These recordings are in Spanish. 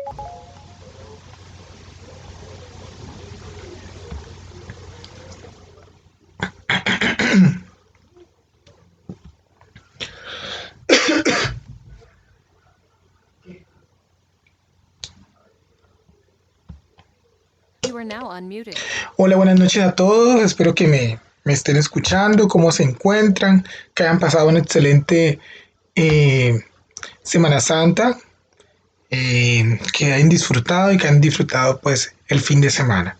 You are now unmuted. Hola, buenas noches a todos. Espero que me estén escuchando, cómo se encuentran, que hayan pasado una excelente eh, Semana Santa, que hayan disfrutado y que hayan disfrutado pues el fin de semana.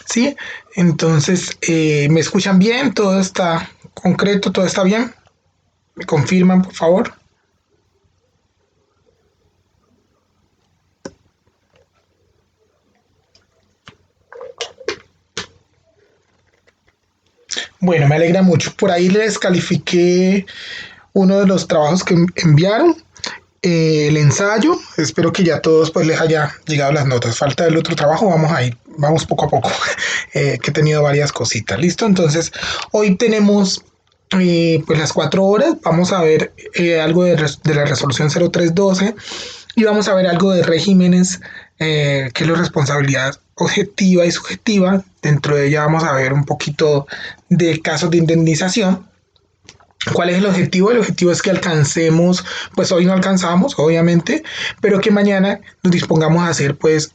¿Sí? Entonces, ¿me escuchan bien? ¿Todo está concreto? ¿Todo está bien? ¿Me confirman, por favor? Bueno, me alegra mucho. Por ahí les califiqué uno de los trabajos que enviaron, el ensayo. Espero que ya todos pues les haya llegado las notas. Falta el otro trabajo, vamos a ir, vamos poco a poco, que he tenido varias cositas. ¿Listo? Entonces, hoy tenemos pues las 4 horas. Vamos a ver algo de la resolución 0312 y vamos a ver algo de regímenes, que es la responsabilidad objetiva y subjetiva. Dentro de ella vamos a ver un poquito de casos de indemnización. ¿Cuál es el objetivo? El objetivo es que alcancemos, pues hoy no alcanzamos, obviamente, pero que mañana nos dispongamos a hacer pues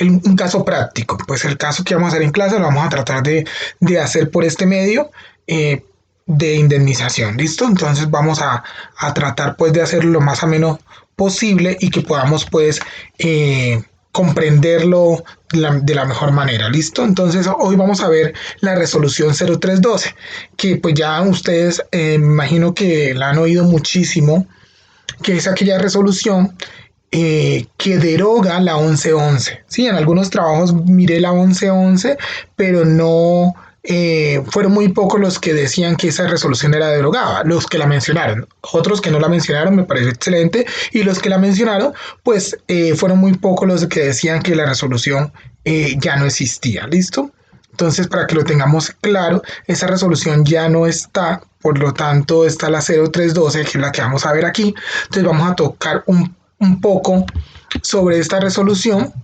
un caso práctico. Pues el caso que vamos a hacer en clase lo vamos a tratar de hacer por este medio, de indemnización. ¿Listo? Entonces vamos a tratar pues de hacerlo lo más ameno posible y que podamos pues comprenderlo de la mejor manera. ¿Listo? Entonces hoy vamos a ver la resolución 0312, que pues ya ustedes, me imagino que la han oído muchísimo, que es aquella resolución que deroga la 1111. Sí, en algunos trabajos miré la 1111, pero no, fueron muy pocos los que decían que esa resolución era derogada, los que la mencionaron. Otros que no la mencionaron me pareció excelente, y los que la mencionaron, pues fueron muy pocos los que decían que la resolución ya no existía. ¿Listo? Entonces, para que lo tengamos claro, esa resolución ya no está, por lo tanto está la 0312, que es la que vamos a ver aquí. Entonces vamos a tocar un poco sobre esta resolución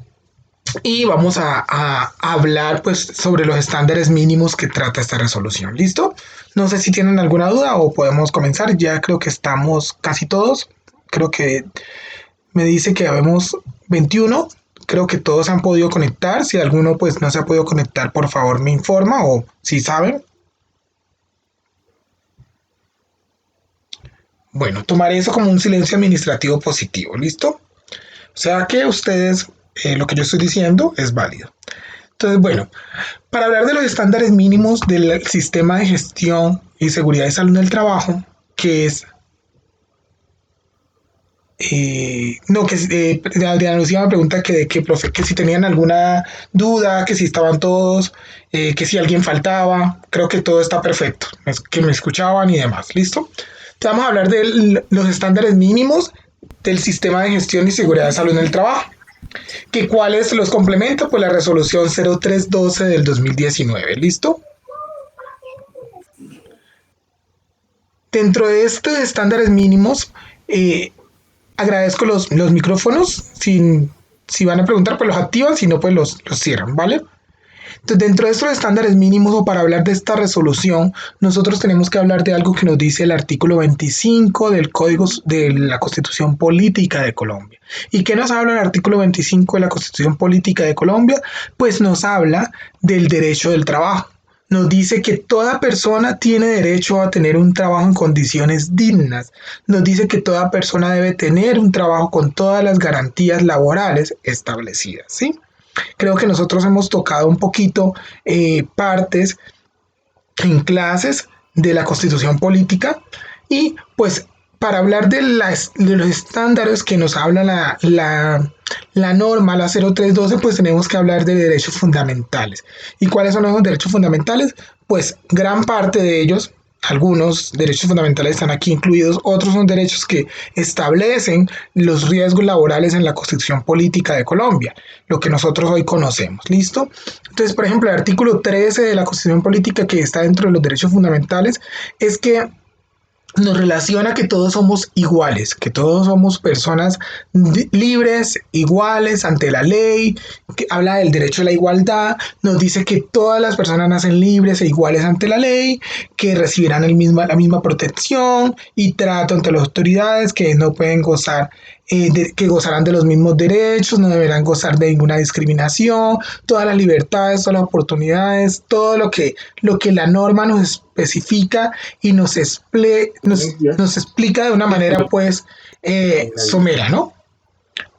y vamos a hablar pues sobre los estándares mínimos que trata esta resolución. ¿Listo? No sé si tienen alguna duda o podemos comenzar. Ya creo que estamos casi todos. Creo que me dice que habemos 21. Creo que todos han podido conectar. Si alguno pues no se ha podido conectar, por favor me informa, o si saben. Bueno, tomaré eso como un silencio administrativo positivo. ¿Listo? O sea que ustedes, lo que yo estoy diciendo es válido. Entonces, bueno, para hablar de los estándares mínimos del sistema de gestión y seguridad de salud en el trabajo, que es... no, que Adriana Lucía me pregunta que de qué, profe, que si tenían alguna duda, que si estaban todos, que si alguien faltaba. Creo que todo está perfecto, que me escuchaban y demás. ¿Listo? Entonces vamos a hablar de los estándares mínimos del sistema de gestión y seguridad de salud en el trabajo. ¿Que cuáles los complementa? Pues la resolución 0312 del 2019. ¿Listo? Dentro de estos estándares mínimos, eh, agradezco los micrófonos. Si van a preguntar, pues los activan, si no, pues los cierran, ¿vale? Entonces, dentro de estos estándares mínimos, o para hablar de esta resolución, nosotros tenemos que hablar de algo que nos dice el artículo 25 del Código de la Constitución Política de Colombia. ¿Y qué nos habla el artículo 25 de la Constitución Política de Colombia? Pues nos habla del derecho del trabajo. Nos dice que toda persona tiene derecho a tener un trabajo en condiciones dignas. Nos dice que toda persona debe tener un trabajo con todas las garantías laborales establecidas, ¿sí? Creo que nosotros hemos tocado un poquito partes en clases de la Constitución Política, y pues para hablar de los estándares que nos habla la norma, la 0312, pues tenemos que hablar de derechos fundamentales. ¿Y cuáles son esos derechos fundamentales? Pues gran parte de ellos, algunos derechos fundamentales están aquí incluidos, otros son derechos que establecen los riesgos laborales en la Constitución Política de Colombia, lo que nosotros hoy conocemos. ¿Listo? Entonces, por ejemplo, el artículo 13 de la Constitución Política, que está dentro de los derechos fundamentales, es que nos relaciona que todos somos iguales, que todos somos personas libres, iguales ante la ley, que habla del derecho a la igualdad, nos dice que todas las personas nacen libres e iguales ante la ley, que recibirán la misma protección y trato ante las autoridades, que no pueden gozar, que gozarán de los mismos derechos, no deberán gozar de ninguna discriminación, todas las libertades, todas las oportunidades, todo lo que la norma nos especifica y nos explica de una manera pues somera, ¿no?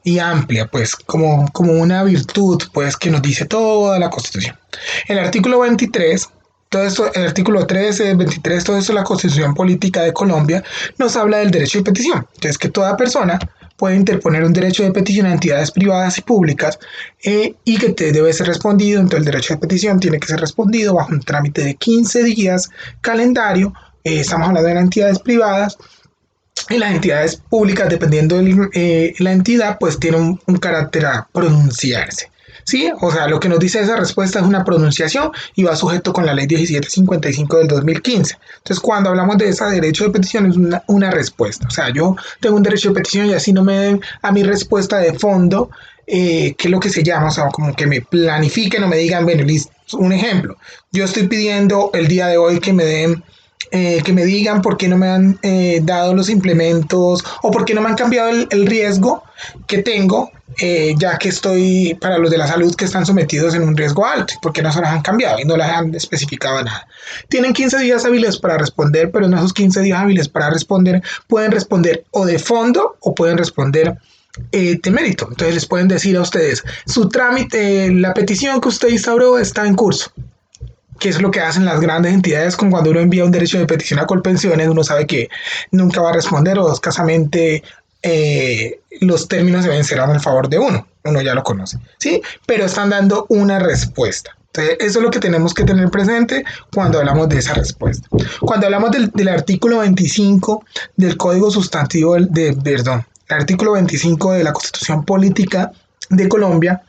Y amplia, pues como una virtud pues que nos dice toda la Constitución. El artículo 23, todo esto, el artículo 13, 23, todo esto de la Constitución Política de Colombia nos habla del derecho de petición. Entonces que toda persona puede interponer un derecho de petición a entidades privadas y públicas y que debe ser respondido. Entonces el derecho de petición tiene que ser respondido bajo un trámite de 15 días calendario. Estamos hablando de entidades privadas y las entidades públicas, dependiendo de la entidad, pues tiene un carácter a pronunciarse. ¿Sí? O sea, lo que nos dice esa respuesta es una pronunciación y va sujeto con la ley 1755 del 2015. Entonces, cuando hablamos de ese derecho de petición, es una respuesta. O sea, yo tengo un derecho de petición y así no me den a mi respuesta de fondo, que es lo que se llama, o sea, como que me planifiquen o me digan, bueno, listo, un ejemplo. Yo estoy pidiendo el día de hoy que me den que me digan por qué no me han dado los implementos o por qué no me han cambiado el riesgo que tengo, ya que estoy para los de la salud que están sometidos en un riesgo alto, porque no se las han cambiado y no las han especificado nada. Tienen 15 días hábiles para responder, pero en esos 15 días hábiles para responder pueden responder o de fondo o pueden responder de mérito. Entonces les pueden decir a ustedes, su trámite, la petición que usted instauró está en curso, que es lo que hacen las grandes entidades con cuando uno envía un derecho de petición a Colpensiones, uno sabe que nunca va a responder o escasamente los términos se vencerán en favor de uno ya lo conoce, ¿sí? Pero están dando una respuesta. Entonces, eso es lo que tenemos que tener presente cuando hablamos de esa respuesta. Cuando hablamos del artículo 25 del Código Sustantivo, perdón, el artículo 25 de la Constitución Política de Colombia,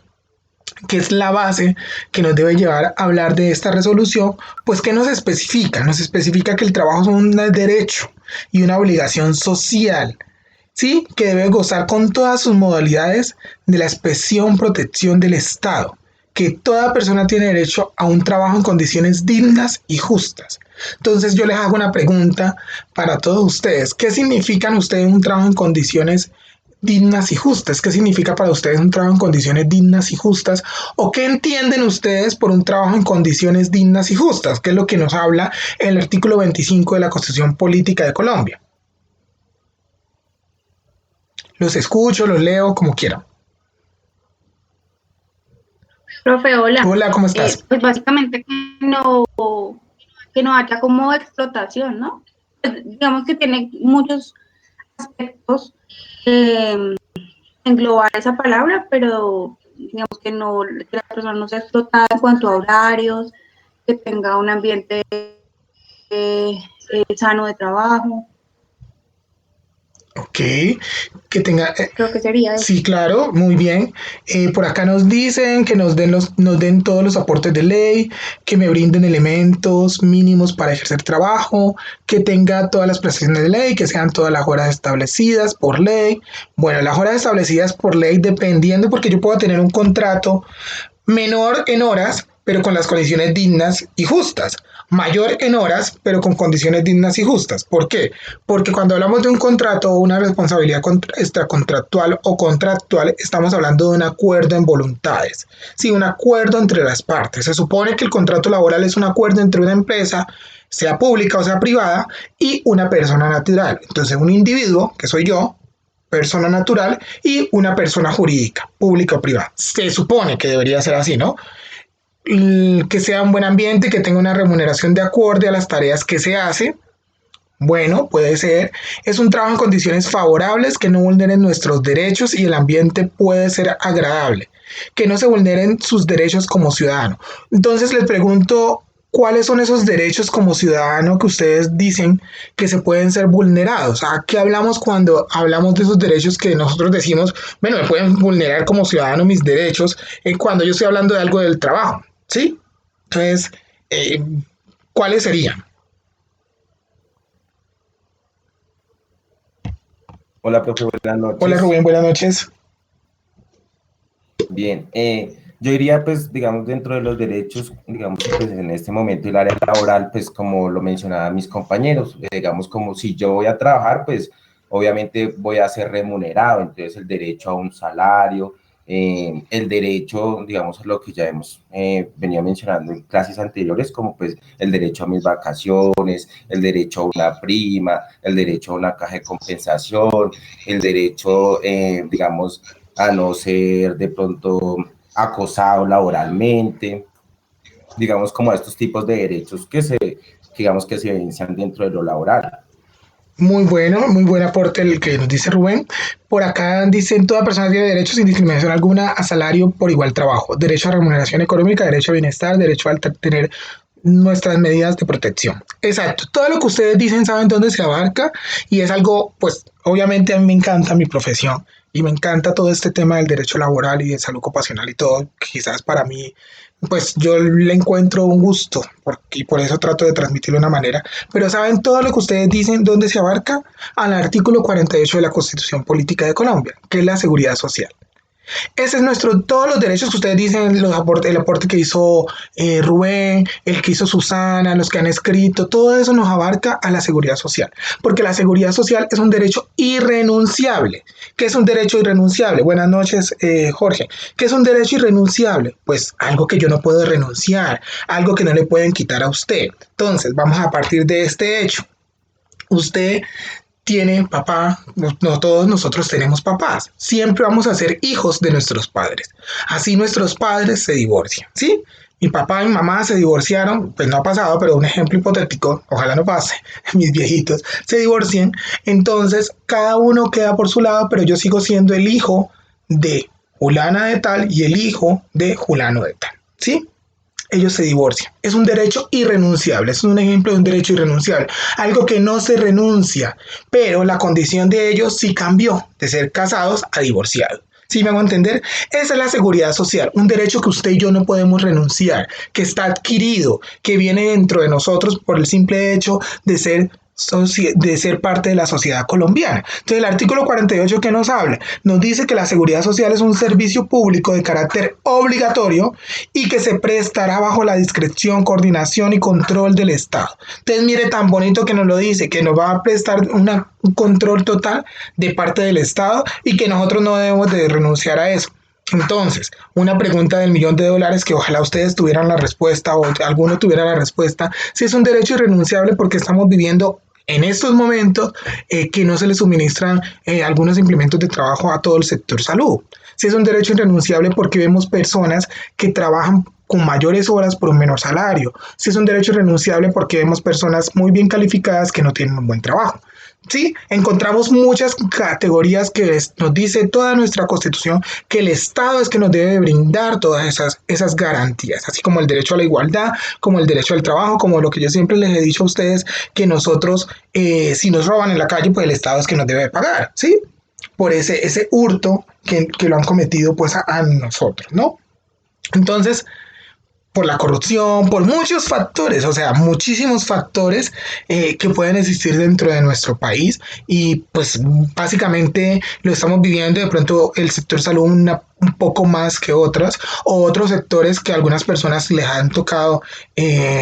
que es la base que nos debe llevar a hablar de esta resolución, pues que nos especifica, que el trabajo es un derecho y una obligación social, ¿sí? Que debe gozar con todas sus modalidades de la especial protección del Estado, que toda persona tiene derecho a un trabajo en condiciones dignas y justas. Entonces yo les hago una pregunta para todos ustedes. ¿Qué significan ustedes un trabajo en condiciones dignas y justas? ¿Qué significa para ustedes un trabajo en condiciones dignas y justas? ¿O qué entienden ustedes por un trabajo en condiciones dignas y justas? ¿Qué es lo que nos habla el artículo 25 de la Constitución Política de Colombia? Los escucho, los leo, como quieran. Profe, hola. Hola, ¿cómo estás? Pues básicamente que no haya como explotación, ¿no? Pues, digamos que tiene muchos aspectos englobar esa palabra, pero digamos que no, que la persona no sea explotada en cuanto a horarios, que tenga un ambiente sano de trabajo. Ok, que tenga... Creo que sería eso. Sí, claro, muy bien. Por acá nos dicen que nos den todos los aportes de ley, que me brinden elementos mínimos para ejercer trabajo, que tenga todas las prestaciones de ley, que sean todas las horas establecidas por ley. Bueno, las horas establecidas por ley dependiendo, porque yo puedo tener un contrato menor en horas, pero con las condiciones dignas y justas. Mayor en horas, pero con condiciones dignas y justas. ¿Por qué? Porque cuando hablamos de un contrato o una responsabilidad extracontractual o contractual, estamos hablando de un acuerdo en voluntades. Sí, un acuerdo entre las partes. Se supone que el contrato laboral es un acuerdo entre una empresa, sea pública o sea privada, y una persona natural. Entonces, un individuo, que soy yo, persona natural, y una persona jurídica, pública o privada. Se supone que debería ser así, ¿no? Que sea un buen ambiente, que tenga una remuneración de acorde a las tareas que se hace. Bueno, puede ser. Es un trabajo en condiciones favorables, que no vulneren nuestros derechos y el ambiente puede ser agradable. Que no se vulneren sus derechos como ciudadano. Entonces les pregunto, ¿cuáles son esos derechos como ciudadano que ustedes dicen que se pueden ser vulnerados? ¿A qué hablamos cuando hablamos de esos derechos que nosotros decimos, bueno, me pueden vulnerar como ciudadano mis derechos cuando yo estoy hablando de algo del trabajo? ¿Sí? Entonces, ¿cuáles serían? Hola, profe, buenas Hola noches. Rubén, buenas noches. Bien, yo diría, pues, digamos, dentro de los derechos, digamos, que pues en este momento el área laboral, pues, como lo mencionaban mis compañeros, digamos, como si yo voy a trabajar, pues, obviamente voy a ser remunerado, entonces el derecho a un salario, el derecho, digamos, a lo que ya hemos venido mencionando en clases anteriores, como pues el derecho a mis vacaciones, el derecho a una prima, el derecho a una caja de compensación, el derecho, digamos, a no ser de pronto acosado laboralmente, digamos como a estos tipos de derechos digamos que se evidencian dentro de lo laboral. Muy bueno, muy buen aporte el que nos dice Rubén. Por acá dicen, toda persona tiene derecho sin discriminación alguna a salario por igual trabajo, derecho a remuneración económica, derecho a bienestar, derecho a tener nuestras medidas de protección. Exacto, todo lo que ustedes dicen saben dónde se abarca y es algo, pues obviamente a mí me encanta mi profesión y me encanta todo este tema del derecho laboral y de salud ocupacional y todo, quizás para mí, pues yo le encuentro un gusto y por eso trato de transmitirlo de una manera, pero saben todo lo que ustedes dicen dónde se abarca al artículo 48 de la Constitución Política de Colombia, que es la seguridad social. Ese es nuestro, todos los derechos que ustedes dicen, el aporte que hizo Rubén, el que hizo Susana, los que han escrito, todo eso nos abarca a la seguridad social, porque la seguridad social es un derecho irrenunciable. ¿Qué es un derecho irrenunciable? Buenas noches, Jorge. ¿Qué es un derecho irrenunciable? Pues algo que yo no puedo renunciar, algo que no le pueden quitar a usted. Entonces, vamos a partir de este hecho. Usted tiene papá, no todos nosotros tenemos papás, siempre vamos a ser hijos de nuestros padres, así nuestros padres se divorcian, ¿sí? Mi papá y mi mamá se divorciaron, pues no ha pasado, pero un ejemplo hipotético, ojalá no pase, mis viejitos se divorcian, entonces cada uno queda por su lado, pero yo sigo siendo el hijo de Julana de tal y el hijo de Julano de tal, ¿sí? Ellos se divorcian. Es un derecho irrenunciable, es un ejemplo de un derecho irrenunciable, algo que no se renuncia, pero la condición de ellos sí cambió de ser casados a divorciados. ¿Sí me hago entender? Esa es la seguridad social, un derecho que usted y yo no podemos renunciar, que está adquirido, que viene dentro de nosotros por el simple hecho de ser parte de la sociedad colombiana. Entonces el artículo 48 que nos habla, nos dice que la seguridad social es un servicio público de carácter obligatorio y que se prestará bajo la discreción, coordinación y control del Estado. Entonces mire tan bonito que nos lo dice, que nos va a prestar un control total de parte del Estado y que nosotros no debemos de renunciar a eso. Entonces, una pregunta del $1.000.000 que ojalá ustedes tuvieran la respuesta o alguno tuviera la respuesta, si es un derecho irrenunciable porque estamos viviendo en estos momentos que no se le suministran algunos implementos de trabajo a todo el sector salud. Si es un derecho irrenunciable porque vemos personas que trabajan con mayores horas por un menor salario. Si es un derecho irrenunciable porque vemos personas muy bien calificadas que no tienen un buen trabajo. Sí, encontramos muchas categorías que nos dice toda nuestra constitución que el Estado es que nos debe brindar todas esas garantías, así como el derecho a la igualdad, como el derecho al trabajo, como lo que yo siempre les he dicho a ustedes, que nosotros, si nos roban en la calle, pues el Estado es que nos debe pagar, ¿sí? Por ese hurto que lo han cometido pues a nosotros, ¿no? Entonces, por la corrupción, por muchos factores, o sea, muchísimos factores que pueden existir dentro de nuestro país y pues básicamente lo estamos viviendo de pronto el sector salud un poco más que otras o otros sectores que a algunas personas les han tocado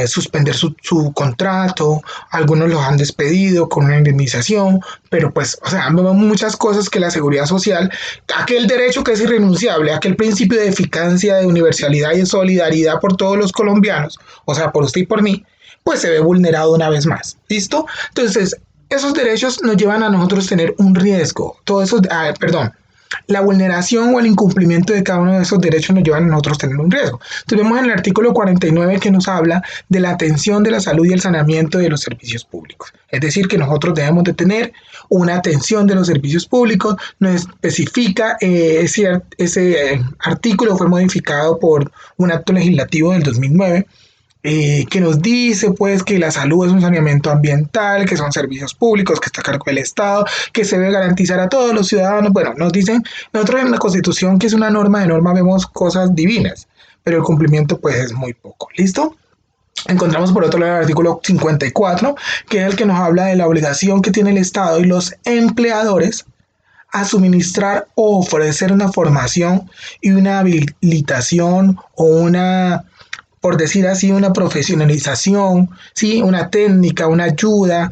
suspender su contrato, algunos los han despedido con una indemnización, pero pues, o sea, vemos muchas cosas que la seguridad social, aquel derecho que es irrenunciable, aquel principio de eficacia, de universalidad y de solidaridad por todos los colombianos, o sea, por usted y por mí, pues se ve vulnerado una vez más. ¿Listo? Entonces, esos derechos nos llevan a nosotros tener un riesgo. Todo eso, perdón, la vulneración o el incumplimiento de cada uno de esos derechos nos llevan a nosotros a tener un riesgo. Entonces vemos en el artículo 49 que nos habla de la atención de la salud y el saneamiento de los servicios públicos. Es decir, que nosotros debemos de tener una atención de los servicios públicos, nos especifica, ese artículo fue modificado por un acto legislativo del 2009 que nos dice pues que la salud es un saneamiento ambiental, que son servicios públicos, que está a cargo del Estado, que se debe garantizar a todos los ciudadanos. Bueno, nos dicen, nosotros en la Constitución, que es una norma de norma, vemos cosas divinas, pero el cumplimiento pues es muy poco. ¿Listo? Encontramos por otro lado el artículo 54, que es el que nos habla de la obligación que tiene el Estado y los empleadores a suministrar o ofrecer una formación y una habilitación o una, por decir así, una profesionalización, ¿sí? Una técnica, una ayuda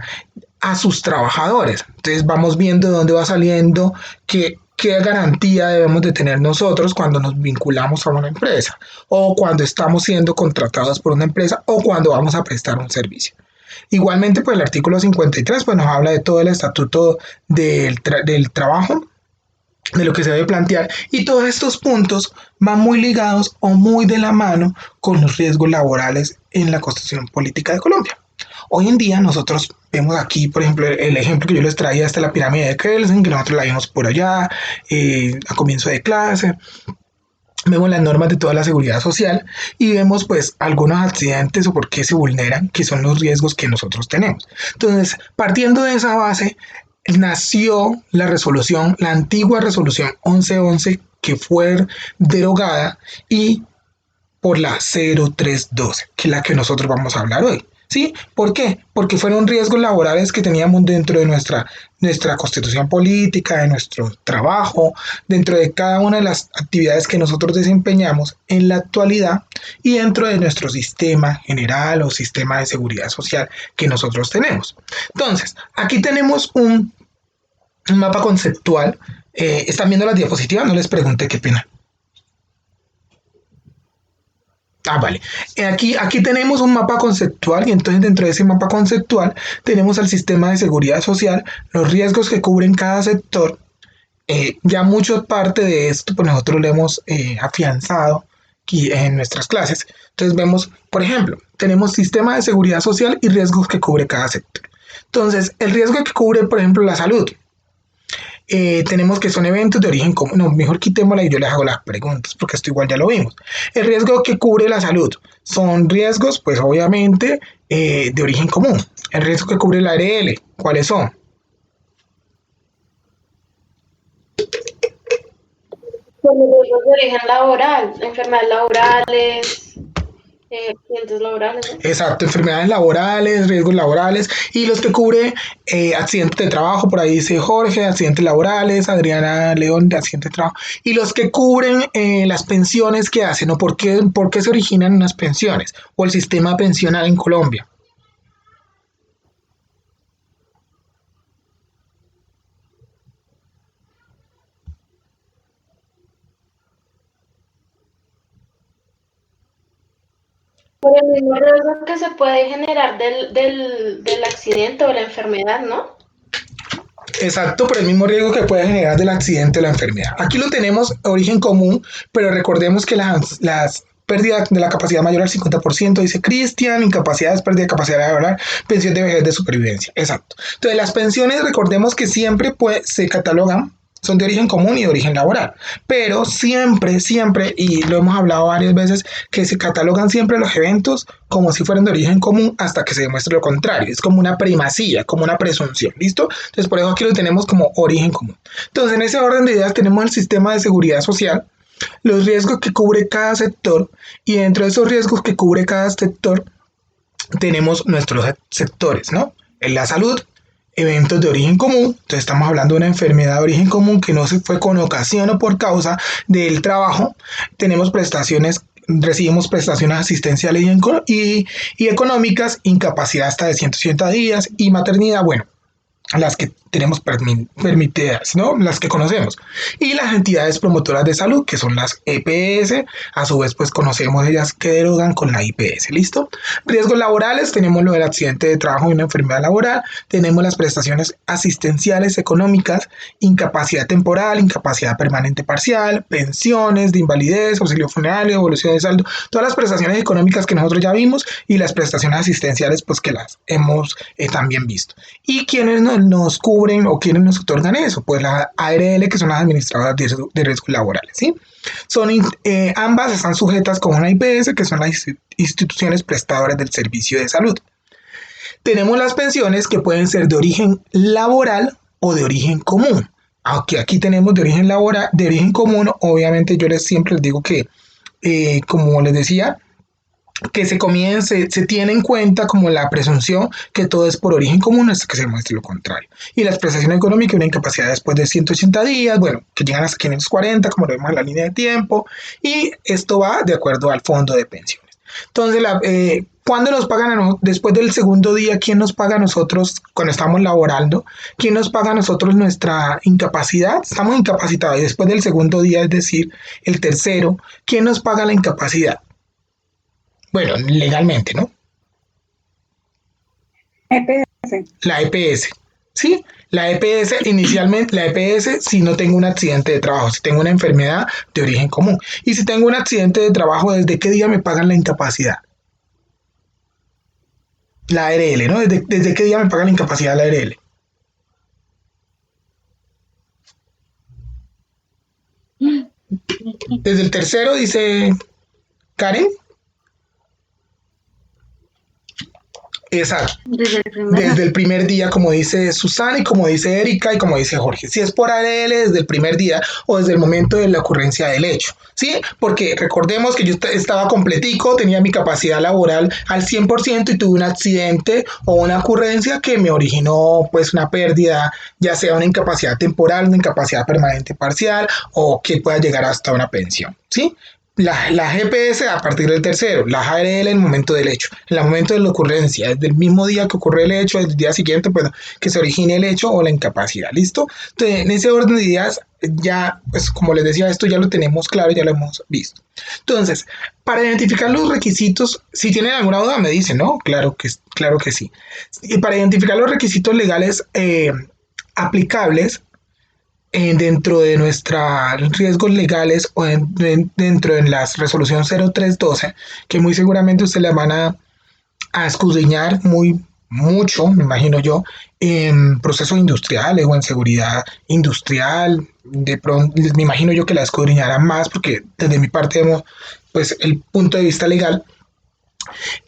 a sus trabajadores. Entonces vamos viendo de dónde va saliendo qué garantía debemos de tener nosotros cuando nos vinculamos a una empresa o cuando estamos siendo contratados por una empresa o cuando vamos a prestar un servicio. Igualmente, pues el artículo 53 pues, nos habla de todo el estatuto del trabajo, de lo que se debe plantear, y todos estos puntos van muy ligados o muy de la mano con los riesgos laborales en la Constitución Política de Colombia. Hoy en día nosotros vemos aquí, por ejemplo, el ejemplo que yo les traía hasta la pirámide de Kelsen, que nosotros la vimos por allá a comienzo de clase. Vemos las normas de toda la seguridad social y vemos pues algunos accidentes o por qué se vulneran, que son los riesgos que nosotros tenemos. Entonces, partiendo de esa base, nació la resolución, la antigua resolución 1111, que fue derogada, y por la 0312, que es la que nosotros vamos a hablar hoy. ¿Sí? ¿Por qué? Porque fueron riesgos laborales que teníamos dentro de nuestra constitución política, de nuestro trabajo, dentro de cada una de las actividades que nosotros desempeñamos en la actualidad y dentro de nuestro sistema general o sistema de seguridad social que nosotros tenemos. Entonces, aquí tenemos un mapa conceptual. ¿Están viendo las diapositivas? No les pregunté, qué pena. Vale. Aquí tenemos un mapa conceptual y entonces dentro de ese mapa conceptual tenemos el sistema de seguridad social, los riesgos que cubren cada sector. Ya mucho parte de esto pues nosotros lo hemos afianzado aquí en nuestras clases. Entonces vemos, por ejemplo, tenemos sistema de seguridad social y riesgos que cubre cada sector. Entonces, el riesgo que cubre, por ejemplo, la salud. Tenemos que son eventos de origen común. No, mejor quitémosla y yo les hago las preguntas porque esto igual ya lo vimos. El riesgo que cubre la salud son riesgos, pues obviamente, de origen común. El riesgo que cubre la ARL, ¿cuáles son? Con los riesgos de origen laboral, enfermedades laborales, accidentes laborales, ¿no? Exacto, enfermedades laborales, riesgos laborales, y los que cubre accidentes de trabajo, por ahí dice Jorge, accidentes laborales, Adriana León, de accidentes de trabajo, y los que cubren las pensiones que hacen, o por qué se originan unas pensiones, o el sistema pensional en Colombia. Por el mismo riesgo que se puede generar del accidente o la enfermedad, ¿no? Exacto, por el mismo riesgo que puede generar del accidente o la enfermedad. Aquí lo tenemos origen común, pero recordemos que las pérdidas de la capacidad mayor al 50%, dice Cristian, incapacidades, pérdida de capacidad laboral, pensión de vejez de supervivencia. Exacto. Entonces, las pensiones, recordemos que siempre se catalogan, son de origen común y de origen laboral, pero siempre, y lo hemos hablado varias veces, que se catalogan siempre los eventos como si fueran de origen común hasta que se demuestre lo contrario. Es como una primacía, como una presunción, ¿listo? Entonces, por eso aquí lo tenemos como origen común. Entonces, en ese orden de ideas tenemos el sistema de seguridad social, los riesgos que cubre cada sector, y dentro de esos riesgos que cubre cada sector tenemos nuestros sectores, ¿no? En la salud, eventos de origen común. Entonces estamos hablando de una enfermedad de origen común que no se fue con ocasión o por causa del trabajo. Tenemos recibimos prestaciones asistenciales y económicas, incapacidad hasta de 180 días y maternidad, bueno, las que tenemos permitidas, ¿no? Las que conocemos. Y las entidades promotoras de salud, que son las EPS, a su vez pues conocemos ellas que derogan con la IPS, ¿listo? Riesgos laborales, tenemos lo del accidente de trabajo y una enfermedad laboral, tenemos las prestaciones asistenciales económicas, incapacidad temporal, incapacidad permanente parcial, pensiones de invalidez, auxilio funerario, evolución de saldo, todas las prestaciones económicas que nosotros ya vimos y las prestaciones asistenciales pues que las hemos también visto. ¿Y quiénes nos cubren o quiénes nos otorgan eso? Pues la ARL, que son las administradoras de riesgos laborales, ¿sí? Ambas están sujetas con una IPS, que son las instituciones prestadoras del servicio de salud. Tenemos las pensiones que pueden ser de origen laboral o de origen común. Aunque aquí tenemos de origen laboral, de origen común, obviamente yo siempre les digo que, como les decía, que se tiene en cuenta como la presunción que todo es por origen común hasta que se muestre lo contrario. Y la expresación económica, una incapacidad después de 180 días, bueno, que llegan hasta 540, como lo vemos en la línea de tiempo, y esto va de acuerdo al fondo de pensiones. Entonces, ¿cuándo nos pagan a nosotros? Después del segundo día, ¿quién nos paga a nosotros cuando estamos laborando? ¿Quién nos paga a nosotros nuestra incapacidad? Estamos incapacitados y después del segundo día, es decir, el tercero, ¿quién nos paga la incapacidad? Bueno, legalmente, ¿no? EPS. La EPS, ¿sí? La EPS, inicialmente, la EPS si no tengo un accidente de trabajo, si tengo una enfermedad de origen común. Y si tengo un accidente de trabajo, ¿desde qué día me pagan la incapacidad? La ARL, ¿no? ¿Desde qué día me pagan la incapacidad la ARL? Desde el tercero, dice Karen. Exacto. Desde el primer día, como dice Susana y como dice Erika y como dice Jorge. Si es por ARL, desde el primer día o desde el momento de la ocurrencia del hecho, ¿sí? Porque recordemos que yo estaba completico, tenía mi capacidad laboral al 100% y tuve un accidente o una ocurrencia que me originó pues una pérdida, ya sea una incapacidad temporal, una incapacidad permanente parcial o que pueda llegar hasta una pensión, ¿sí? La GPS a partir del tercero, la ARL en el momento del hecho, en el momento de la ocurrencia, desde el mismo día que ocurre el hecho, el día siguiente, pues que se origine el hecho o la incapacidad, ¿listo? Entonces, en ese orden de días, ya, pues como les decía, esto ya lo tenemos claro, ya lo hemos visto. Entonces, para identificar los requisitos, si tienen alguna duda me dicen, ¿no? Claro que sí. Y para identificar los requisitos legales aplicables, dentro de nuestros riesgos legales o dentro de la resolución 0312, que muy seguramente ustedes la van a escudriñar mucho, me imagino yo, en procesos industriales o en seguridad industrial. De pronto, me imagino yo que la escudriñarán más porque desde mi parte vemos pues el punto de vista legal.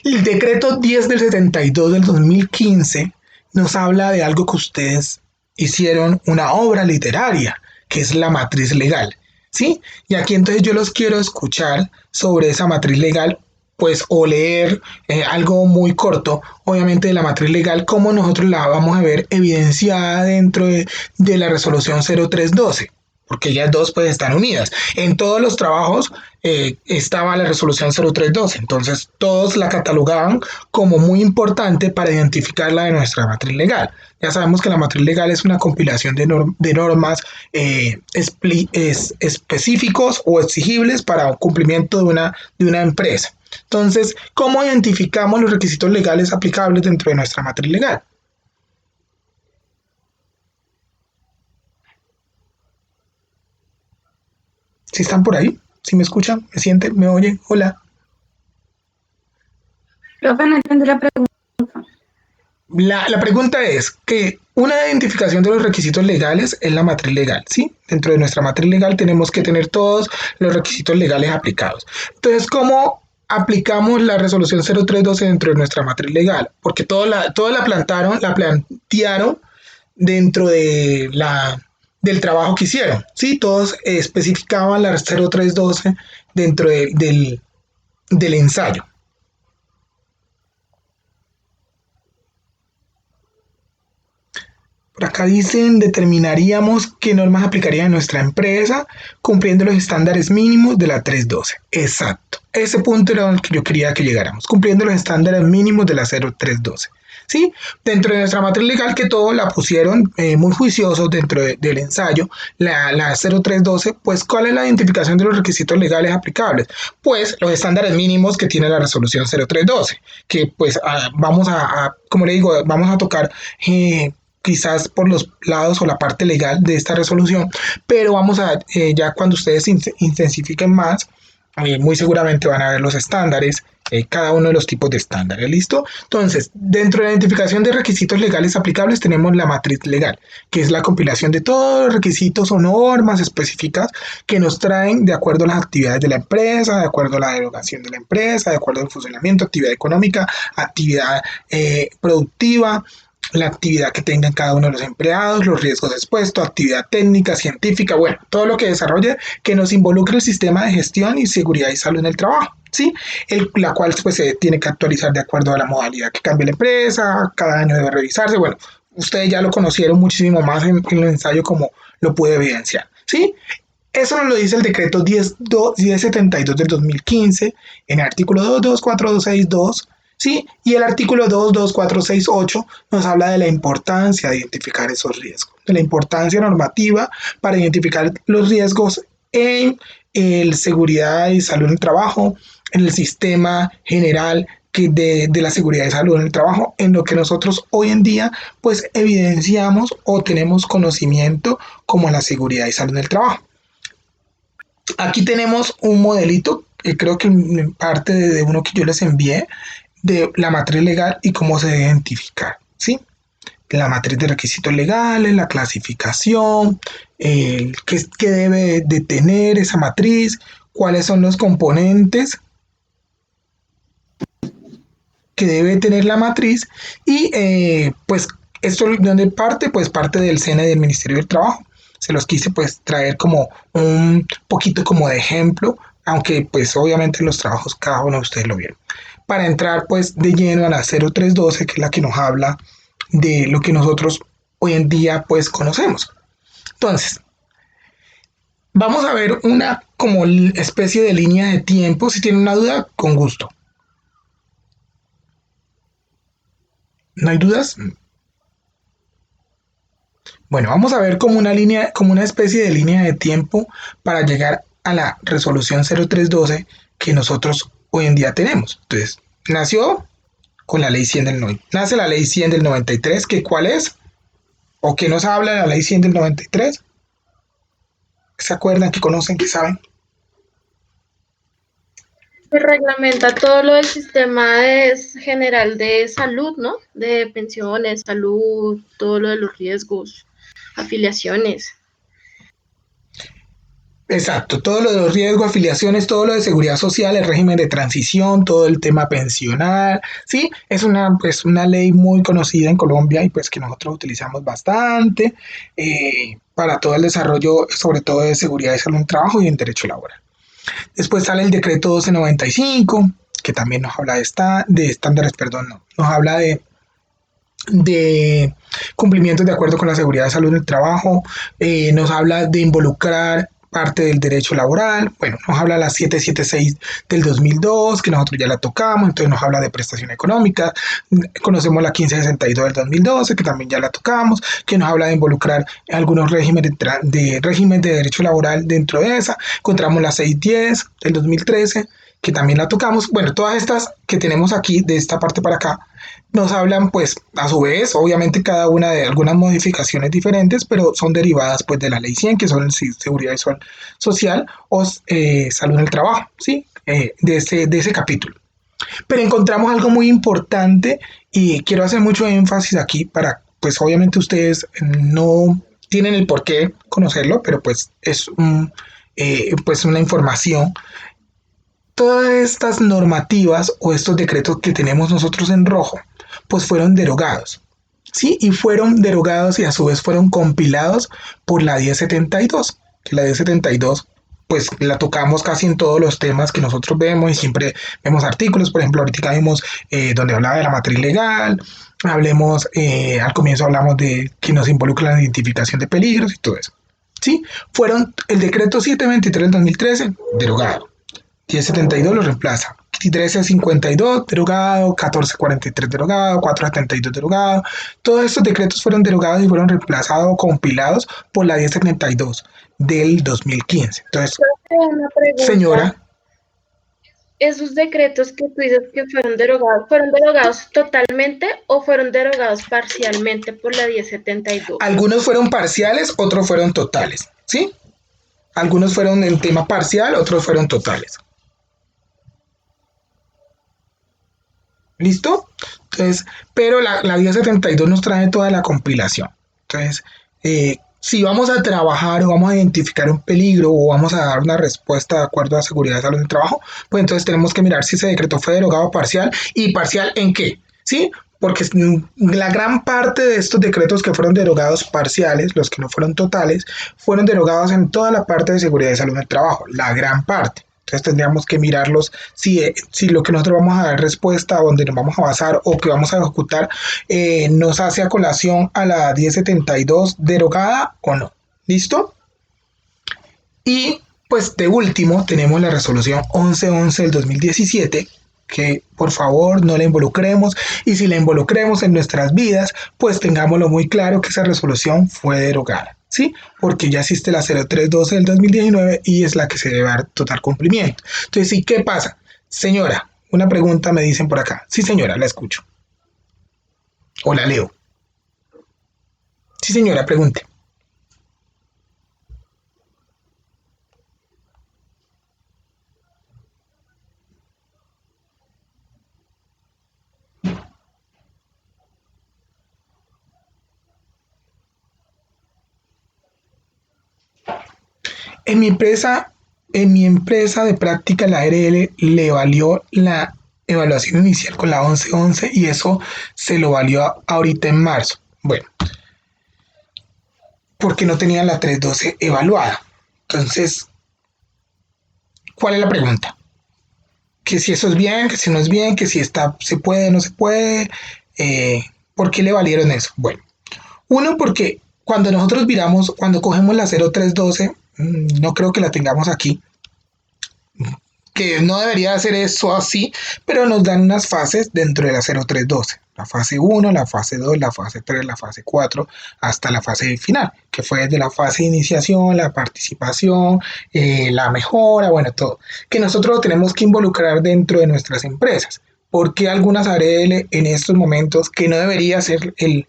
El decreto 10 del 72 del 2015 nos habla de algo que ustedes hicieron una obra literaria, que es la matriz legal, ¿sí? Y aquí entonces yo los quiero escuchar sobre esa matriz legal, pues, o leer algo muy corto, obviamente de la matriz legal, cómo nosotros la vamos a ver evidenciada dentro de la resolución 0312, porque ellas dos pues están unidas. En todos los trabajos estaba la resolución 0312, entonces todos la catalogaban como muy importante para identificarla de nuestra matriz legal. Ya sabemos que la matriz legal es una compilación de normas específicos o exigibles para el cumplimiento de una empresa. Entonces, ¿cómo identificamos los requisitos legales aplicables dentro de nuestra matriz legal? ¿Sí están por ahí? ¿Sí me escuchan? ¿Me sienten? ¿Me oyen? Hola. Profe, no entendí la pregunta. La pregunta es que una identificación de los requisitos legales es la matriz legal, ¿sí? Dentro de nuestra matriz legal tenemos que tener todos los requisitos legales aplicados. Entonces, ¿cómo aplicamos la resolución 0312 dentro de nuestra matriz legal? Porque todos la plantearon dentro de del trabajo que hicieron, ¿sí? Todos especificaban la 0312 dentro del ensayo. Por acá dicen, determinaríamos qué normas aplicarían en nuestra empresa cumpliendo los estándares mínimos de la 312. Exacto. Ese punto era el que yo quería que llegáramos, cumpliendo los estándares mínimos de la 0312. ¿Sí? Dentro de nuestra matriz legal, que todo la pusieron muy juiciosos dentro del ensayo, la 0312, pues ¿cuál es la identificación de los requisitos legales aplicables? Pues los estándares mínimos que tiene la resolución 0312, que pues como le digo, vamos a tocar quizás por los lados o la parte legal de esta resolución, pero vamos a, ya cuando ustedes intensifiquen más, muy seguramente van a ver los estándares, cada uno de los tipos de estándares, ¿listo? Entonces, dentro de la identificación de requisitos legales aplicables tenemos la matriz legal, que es la compilación de todos los requisitos o normas específicas que nos traen de acuerdo a las actividades de la empresa, de acuerdo a la derogación de la empresa, de acuerdo al funcionamiento, actividad económica, actividad productiva, la actividad que tengan cada uno de los empleados, los riesgos expuestos, actividad técnica, científica, bueno, todo lo que desarrolle que nos involucre el sistema de gestión y seguridad y salud en el trabajo, ¿sí? La cual pues se tiene que actualizar de acuerdo a la modalidad que cambie la empresa, cada año debe revisarse, bueno, ustedes ya lo conocieron muchísimo más en el ensayo como lo pude evidenciar, ¿sí? Eso nos lo dice el decreto 1072 del 2015 en el artículo 224262, ¿sí? Y el artículo 22468 nos habla de la importancia de identificar esos riesgos, de la importancia normativa para identificar los riesgos en seguridad y salud en el trabajo, en el sistema general de la seguridad y salud en el trabajo, en lo que nosotros hoy en día pues evidenciamos o tenemos conocimiento como la seguridad y salud en el trabajo. Aquí tenemos un modelito que creo que parte de uno que yo les envié de la matriz legal y cómo se debe identificar, ¿sí? La matriz de requisitos legales, la clasificación, qué debe de tener esa matriz, cuáles son los componentes que debe tener la matriz y pues esto de dónde parte, pues parte del SENA y del Ministerio del Trabajo. Se los quise pues traer como un poquito como de ejemplo, aunque pues obviamente los trabajos cada uno de ustedes lo vieron. Para entrar pues de lleno a la 0312, que es la que nos habla de lo que nosotros hoy en día pues conocemos. Entonces, vamos a ver una como especie de línea de tiempo. Si tienen una duda, con gusto. ¿No hay dudas? Bueno, vamos a ver como una línea, como una especie de línea de tiempo para llegar a la resolución 0312 que nosotros hoy en día tenemos. Entonces, nació con la ley 100 del 90. Nace la ley 100 del 93, que ¿cuál es? ¿O qué nos habla de la ley 100 del 93? ¿Se acuerdan? ¿Que conocen? ¿Que saben? Se reglamenta todo lo del sistema general de salud, ¿no? De pensiones, salud, todo lo de los riesgos, afiliaciones. Exacto, todo lo de los riesgos, afiliaciones, todo lo de seguridad social, el régimen de transición, todo el tema pensional, ¿sí? Es pues, una ley muy conocida en Colombia y pues que nosotros utilizamos bastante para todo el desarrollo, sobre todo de seguridad y salud en el trabajo y en derecho laboral. Después sale el decreto 1295, que también nos habla de estándares, perdón, no, nos habla de cumplimientos de acuerdo con la seguridad y salud en el trabajo, nos habla de involucrar parte del derecho laboral, bueno, nos habla la 776 del 2002, que nosotros ya la tocamos, entonces nos habla de prestación económica, conocemos la 1562 del 2012, que también ya la tocamos, que nos habla de involucrar algunos regímenes régimen de derecho laboral dentro de esa, encontramos la 610 del 2013, que también la tocamos, bueno, todas estas que tenemos aquí, de esta parte para acá, nos hablan pues a su vez, obviamente cada una de algunas modificaciones diferentes, pero son derivadas pues de la ley 100, que son seguridad y social o salud en el trabajo, ¿sí? De ese capítulo. Pero encontramos algo muy importante y quiero hacer mucho énfasis aquí para, pues obviamente ustedes no tienen el por qué conocerlo, pero pues es pues una información. Todas estas normativas o estos decretos que tenemos nosotros en rojo, pues fueron derogados, ¿sí? Y fueron derogados y a su vez fueron compilados por la 1072, que la 1072 pues la tocamos casi en todos los temas que nosotros vemos y siempre vemos artículos, por ejemplo, ahorita vimos donde hablaba de la matriz legal, hablemos, al comienzo hablamos de que nos involucra la identificación de peligros y todo eso, ¿sí? Fueron el decreto 723 del 2013, derogado. 1072 lo reemplaza. 1352 derogado, 1443 derogado, 472 derogado. Todos estos decretos fueron derogados y fueron reemplazados o compilados por la 1072 del 2015. Entonces, Una pregunta. señora. ¿Esos decretos que tú dices que fueron derogados totalmente o fueron derogados parcialmente por la 1072? Algunos fueron parciales, otros fueron totales, ¿sí? Algunos fueron en tema parcial, otros fueron totales. ¿Listo? Entonces, pero la 1072 nos trae toda la compilación. Entonces, si vamos a trabajar o vamos a identificar un peligro o vamos a dar una respuesta de acuerdo a seguridad y salud del trabajo, pues entonces tenemos que mirar si ese decreto fue derogado parcial y parcial en qué, ¿sí? Porque la gran parte de estos decretos que fueron derogados parciales, los que no fueron totales, fueron derogados en toda la parte de seguridad y salud del trabajo, la gran parte, Entonces tendríamos que mirarlos si lo que nosotros vamos a dar respuesta, donde nos vamos a basar o que vamos a ejecutar, nos hace a colación a la 1072 derogada o no. ¿Listo? Y pues de último tenemos la resolución 1111 del 2017, que por favor no la involucremos, y si la involucremos en nuestras vidas, pues tengámoslo muy claro que esa resolución fue derogada, ¿sí? Porque ya existe la 0312 del 2019 y es la que se debe dar total cumplimiento. Entonces, ¿sí qué pasa? Señora, una pregunta me dicen por acá. Sí, señora, la escucho. O la leo. Sí, señora, pregunte. En mi empresa de práctica, la ARL le valió la evaluación inicial con la 1111 y eso se lo valió ahorita en marzo. Bueno, porque no tenía la 312 evaluada. Entonces, ¿cuál es la pregunta? Que si eso es bien, que si no es bien, que si está, se puede, no se puede. ¿Por qué le valieron eso? Bueno, uno, porque cuando nosotros viramos, cuando cogemos la 0312, no creo que la tengamos aquí, que no debería hacer eso así, pero nos dan unas fases dentro de la 0312. La fase 1, la fase 2, la fase 3, la fase 4, hasta la fase final, que fue desde la fase de iniciación, la participación, la mejora, bueno, todo. Que nosotros lo tenemos que involucrar dentro de nuestras empresas. Porque algunas ARL en estos momentos, que no debería ser el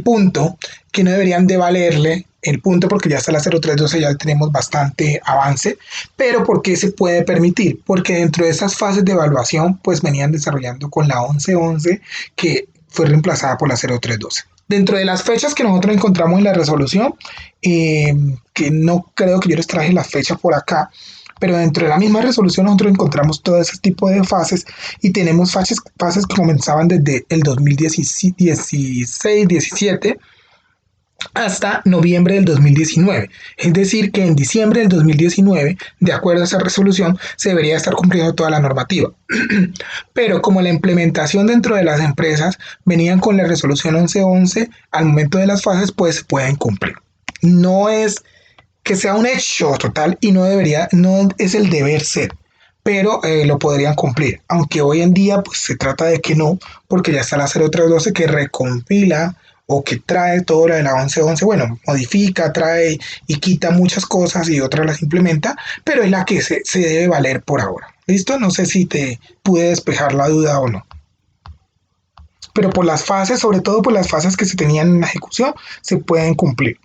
punto, que no deberían de valerle el punto, porque ya está la 0312, ya tenemos bastante avance, pero ¿por qué se puede permitir? Porque dentro de esas fases de evaluación pues venían desarrollando con la 1111, que fue reemplazada por la 0312. Dentro de las fechas que nosotros encontramos en la resolución, que no creo que yo les traje las fechas por acá, pero dentro de la misma resolución nosotros encontramos todo ese tipo de fases y tenemos fases que comenzaban desde el 2016-17 hasta noviembre del 2019. Es decir, que en diciembre del 2019, de acuerdo a esa resolución, se debería estar cumpliendo toda la normativa. Pero como la implementación dentro de las empresas venían con la resolución 1111, al momento de las fases, pues se pueden cumplir. No es que sea un hecho total y no es el deber ser, pero lo podrían cumplir, aunque hoy en día pues se trata de que no, porque ya está la 0312 que recompila o que trae todo lo de la 1111, bueno, modifica, trae y quita muchas cosas y otras las implementa, pero es la que se debe valer por ahora. ¿Listo? No sé si te pude despejar la duda o no. Pero por las fases, sobre todo por las fases que se tenían en la ejecución, se pueden cumplir.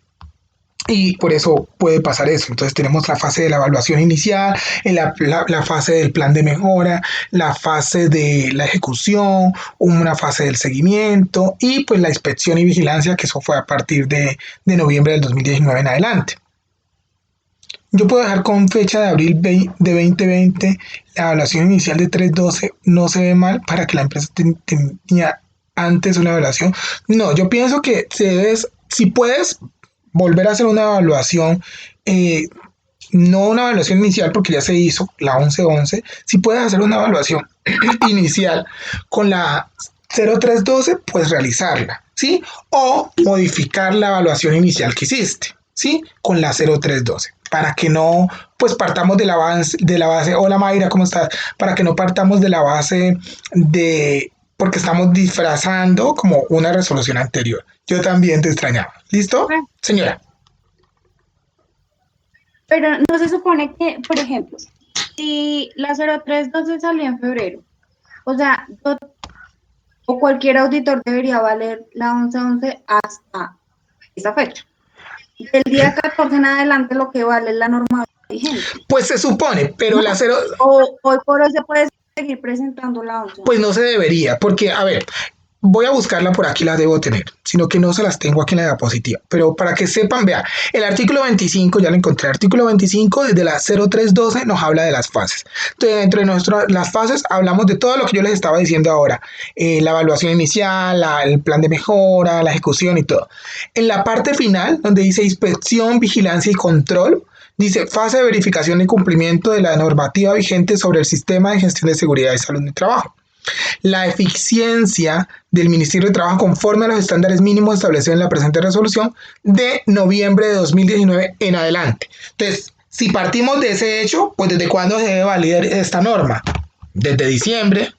Y por eso puede pasar eso. Entonces tenemos la fase de la evaluación inicial, la fase del plan de mejora, la fase de la ejecución, una fase del seguimiento y pues la inspección y vigilancia, que eso fue a partir de noviembre del 2019 en adelante. Yo puedo dejar con fecha de abril de 2020 la evaluación inicial de 312, no se ve mal para que la empresa tenía antes una evaluación. No, yo pienso que si puedes volver a hacer una evaluación, no una evaluación inicial porque ya se hizo la 1111, si puedes hacer una evaluación inicial con la 0312, pues realizarla, ¿sí? O modificar la evaluación inicial que hiciste, ¿sí? Con la 0312, para que no, pues partamos de la base, hola Mayra, ¿cómo estás? Para que no partamos de la base porque estamos disfrazando como una resolución anterior. Yo también te extrañaba. ¿Listo? Señora. Pero no se supone que, por ejemplo, si la 0312 salió en febrero, o sea, o cualquier auditor debería valer la 1111 hasta esa fecha. Del día 14 en adelante lo que vale es la norma vigente. Pues se supone, pero la hoy por hoy se puede seguir presentando la 11. Pues no se debería, porque, a ver, voy a buscarla por aquí, la debo tener, sino que no se las tengo aquí en la diapositiva. Pero para que sepan, vea, el artículo 25, ya lo encontré, el artículo 25 desde la 0312 nos habla de las fases. Entonces, dentro de las fases hablamos de todo lo que yo les estaba diciendo ahora, la evaluación inicial, el plan de mejora, la ejecución y todo. En la parte final, donde dice inspección, vigilancia y control, Dice, fase de verificación y cumplimiento de la normativa vigente sobre el sistema de gestión de seguridad y salud en el trabajo. La eficiencia del Ministerio de Trabajo conforme a los estándares mínimos establecidos en la presente resolución de noviembre de 2019 en adelante. Entonces, si partimos de ese hecho, pues ¿desde cuándo se debe validar esta norma? Desde diciembre,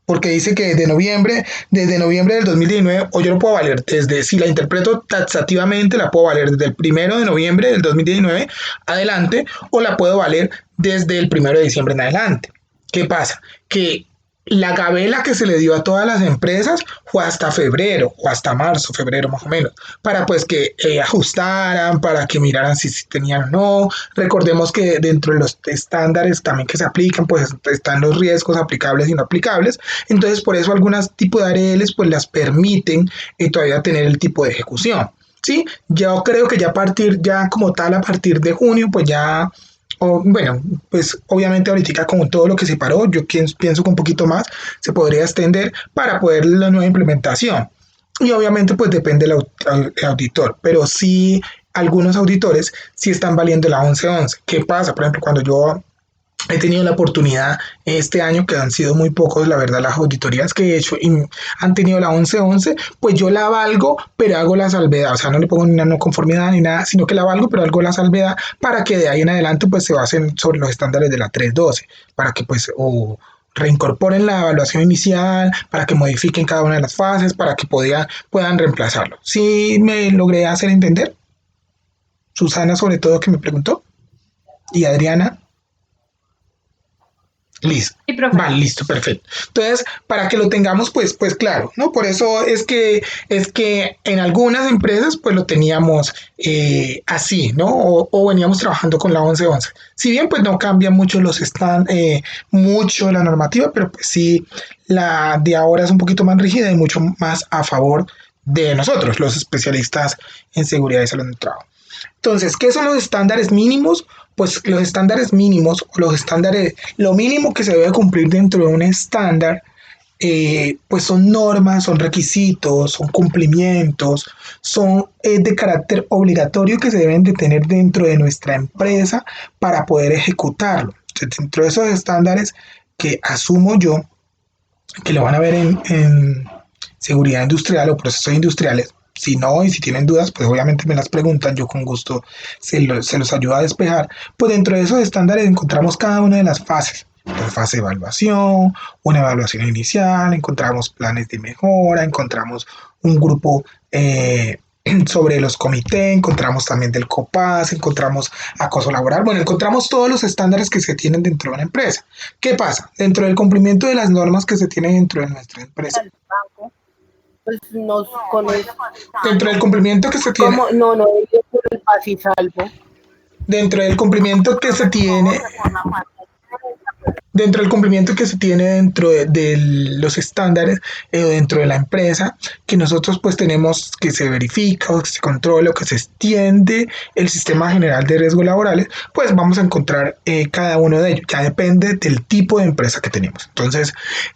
porque dice que desde noviembre del 2019, o yo lo puedo valer desde, si la interpreto taxativamente, la puedo valer desde el 1 de noviembre del 2019 adelante, o la puedo valer desde el 1 de diciembre en adelante. ¿Qué pasa? Que la gabela que se le dio a todas las empresas fue hasta febrero o hasta marzo, febrero más o menos, para pues que ajustaran, para que miraran si tenían o no. Recordemos que dentro de los estándares también que se aplican, pues están los riesgos aplicables y no aplicables. Entonces, por eso algunos tipos de ARLs pues las permiten todavía tener el tipo de ejecución. Sí, yo creo que ya a partir de junio, pues ya bueno, pues obviamente ahorita con todo lo que se paró, yo pienso que un poquito más se podría extender para poder la nueva implementación. Y obviamente pues depende del auditor, pero sí algunos auditores sí están valiendo la 1111. ¿Qué pasa? Por ejemplo, cuando yo he tenido la oportunidad este año, que han sido muy pocos, la verdad, las auditorías que he hecho y han tenido la 1111, pues yo la valgo, pero hago la salvedad, o sea, no le pongo ni una no conformidad ni nada, sino que la valgo, pero hago la salvedad para que de ahí en adelante pues se basen sobre los estándares de la 312, para que pues o reincorporen la evaluación inicial, para que modifiquen cada una de las fases, para que puedan reemplazarlo. ¿Sí me logré hacer entender? Susana sobre todo que me preguntó, y Adriana. Listo. Sí, profe. Vale, listo, perfecto. Entonces, para que lo tengamos, pues claro, ¿no? Por eso es que en algunas empresas, pues lo teníamos así, ¿no? O veníamos trabajando con la 1111. Si bien, pues no cambia mucho mucho la normativa, pero pues sí, la de ahora es un poquito más rígida y mucho más a favor de nosotros, los especialistas en seguridad y salud del trabajo. Entonces, ¿qué son los estándares mínimos? Pues los estándares mínimos o los estándares, lo mínimo que se debe cumplir dentro de un estándar, pues son normas, son requisitos, son cumplimientos, son de carácter obligatorio que se deben de tener dentro de nuestra empresa para poder ejecutarlo. Entonces, dentro de esos estándares que asumo yo, que lo van a ver en seguridad industrial o procesos industriales. Si no, y si tienen dudas, pues obviamente me las preguntan, yo con gusto se los ayudo a despejar. Pues dentro de esos estándares encontramos cada una de las fases. La fase de evaluación, una evaluación inicial, encontramos planes de mejora, encontramos un grupo sobre los comités, encontramos también del COPAS, encontramos acoso laboral, bueno, encontramos todos los estándares que se tienen dentro de una empresa. ¿Qué pasa? Dentro del cumplimiento de las normas que se tienen dentro de nuestra empresa. Pues nos conoce. Dentro del cumplimiento que se tiene. ¿Cómo? No, yo por el paz y salvo. Dentro del cumplimiento que se tiene. Dentro del cumplimiento que se tiene dentro de los estándares, dentro de la empresa, que nosotros pues tenemos que se verifica o que se controla o que se extiende el sistema general de riesgos laborales, pues vamos a encontrar cada uno de ellos. Ya depende del tipo de empresa que tenemos. Entonces,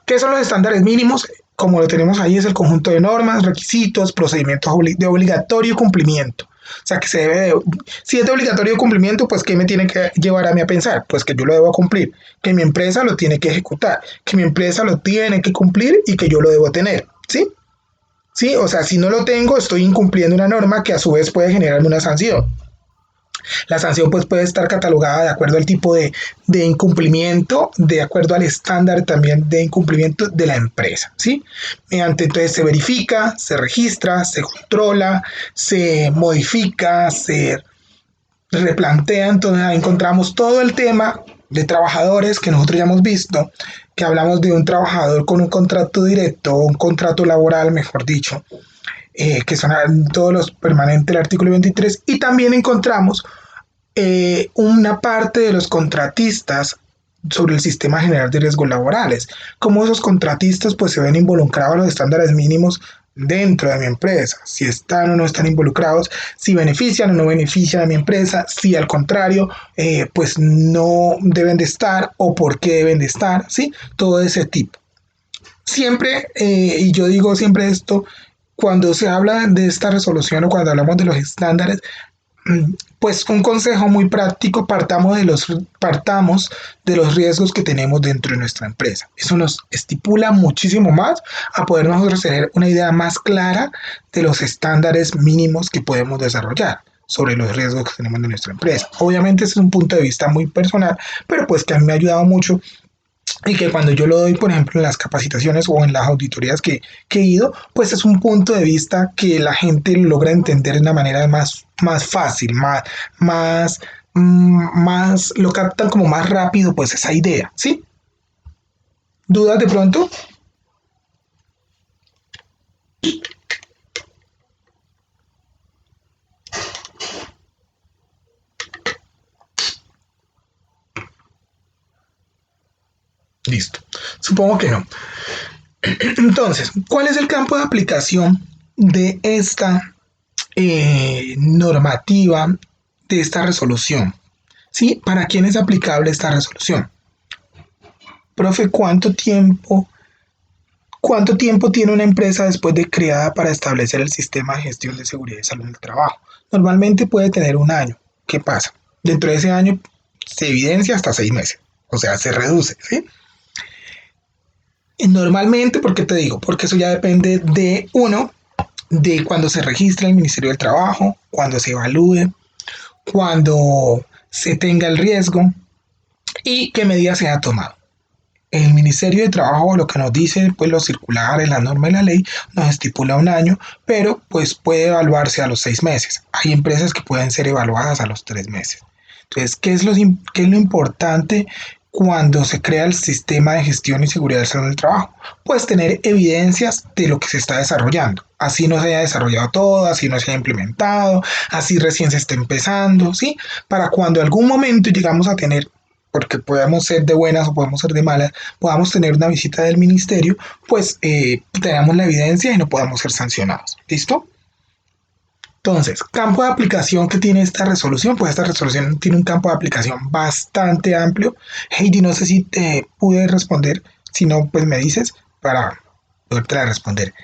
¿qué son los estándares mínimos? Como lo tenemos ahí, es el conjunto de normas, requisitos, procedimientos de obligatorio cumplimiento. O sea, que si es de obligatorio cumplimiento, pues ¿qué me tiene que llevar a mí a pensar? Pues que yo lo debo cumplir, que mi empresa lo tiene que ejecutar, que mi empresa lo tiene que cumplir y que yo lo debo tener, ¿sí? ¿Sí? O sea, si no lo tengo, estoy incumpliendo una norma que a su vez puede generarme una sanción. La sanción pues puede estar catalogada de acuerdo al tipo de incumplimiento, de acuerdo al estándar también de incumplimiento de la empresa, ¿sí? Entonces se verifica, se registra, se controla, se modifica, se replantea. Entonces ahí encontramos todo el tema de trabajadores que nosotros ya hemos visto, que hablamos de un trabajador con un contrato directo, un contrato laboral, mejor dicho, que son todos los permanentes del artículo 23, y también encontramos una parte de los contratistas sobre el sistema general de riesgos laborales, cómo esos contratistas pues se ven involucrados en los estándares mínimos dentro de mi empresa, si están o no están involucrados, si benefician o no benefician a mi empresa, si al contrario pues no deben de estar o por qué deben de estar, ¿sí? Todo ese tipo. Siempre, y yo digo siempre esto, cuando se habla de esta resolución o cuando hablamos de los estándares, pues un consejo muy práctico, partamos de los riesgos que tenemos dentro de nuestra empresa. Eso nos estipula muchísimo más a poder nosotros tener una idea más clara de los estándares mínimos que podemos desarrollar sobre los riesgos que tenemos en nuestra empresa. Obviamente ese es un punto de vista muy personal, pero pues que a mí me ha ayudado mucho y que cuando yo lo doy, por ejemplo, en las capacitaciones o en las auditorías que he ido, pues es un punto de vista que la gente logra entender de una manera más fácil, más, lo captan como más rápido, pues esa idea, ¿sí? ¿Dudas de pronto? Listo. Supongo que no. Entonces, ¿cuál es el campo de aplicación de esta normativa, de esta resolución? ¿Sí? ¿Para quién es aplicable esta resolución? Profe, ¿cuánto tiempo tiene una empresa después de creada para establecer el sistema de gestión de seguridad y salud en el trabajo? Normalmente puede tener un año. ¿Qué pasa? Dentro de ese año se evidencia hasta 6 meses. O sea, se reduce, ¿sí? Normalmente, ¿por qué te digo? Porque eso ya depende de uno, de cuando se registra el Ministerio del Trabajo, cuando se evalúe, cuando se tenga el riesgo y qué medidas se han tomado. El Ministerio de Trabajo lo que nos dice, pues los circulares, la norma y la ley nos estipula un año, pero pues puede evaluarse a los 6 meses. Hay empresas que pueden ser evaluadas a los 3 meses. Entonces, qué es lo importante cuando se crea el sistema de gestión y seguridad del salud del trabajo? Pues tener evidencias de lo que se está desarrollando. Así no se haya desarrollado todo, así no se haya implementado, así recién se está empezando, ¿sí? Para cuando algún momento llegamos a tener, porque podemos ser de buenas o podemos ser de malas, podamos tener una visita del ministerio, pues tengamos la evidencia y no podamos ser sancionados. ¿Listo? Entonces, campo de aplicación que tiene esta resolución, pues esta resolución tiene un campo de aplicación bastante amplio. Heidi, no sé si te pude responder, si no, pues me dices para poderte responder.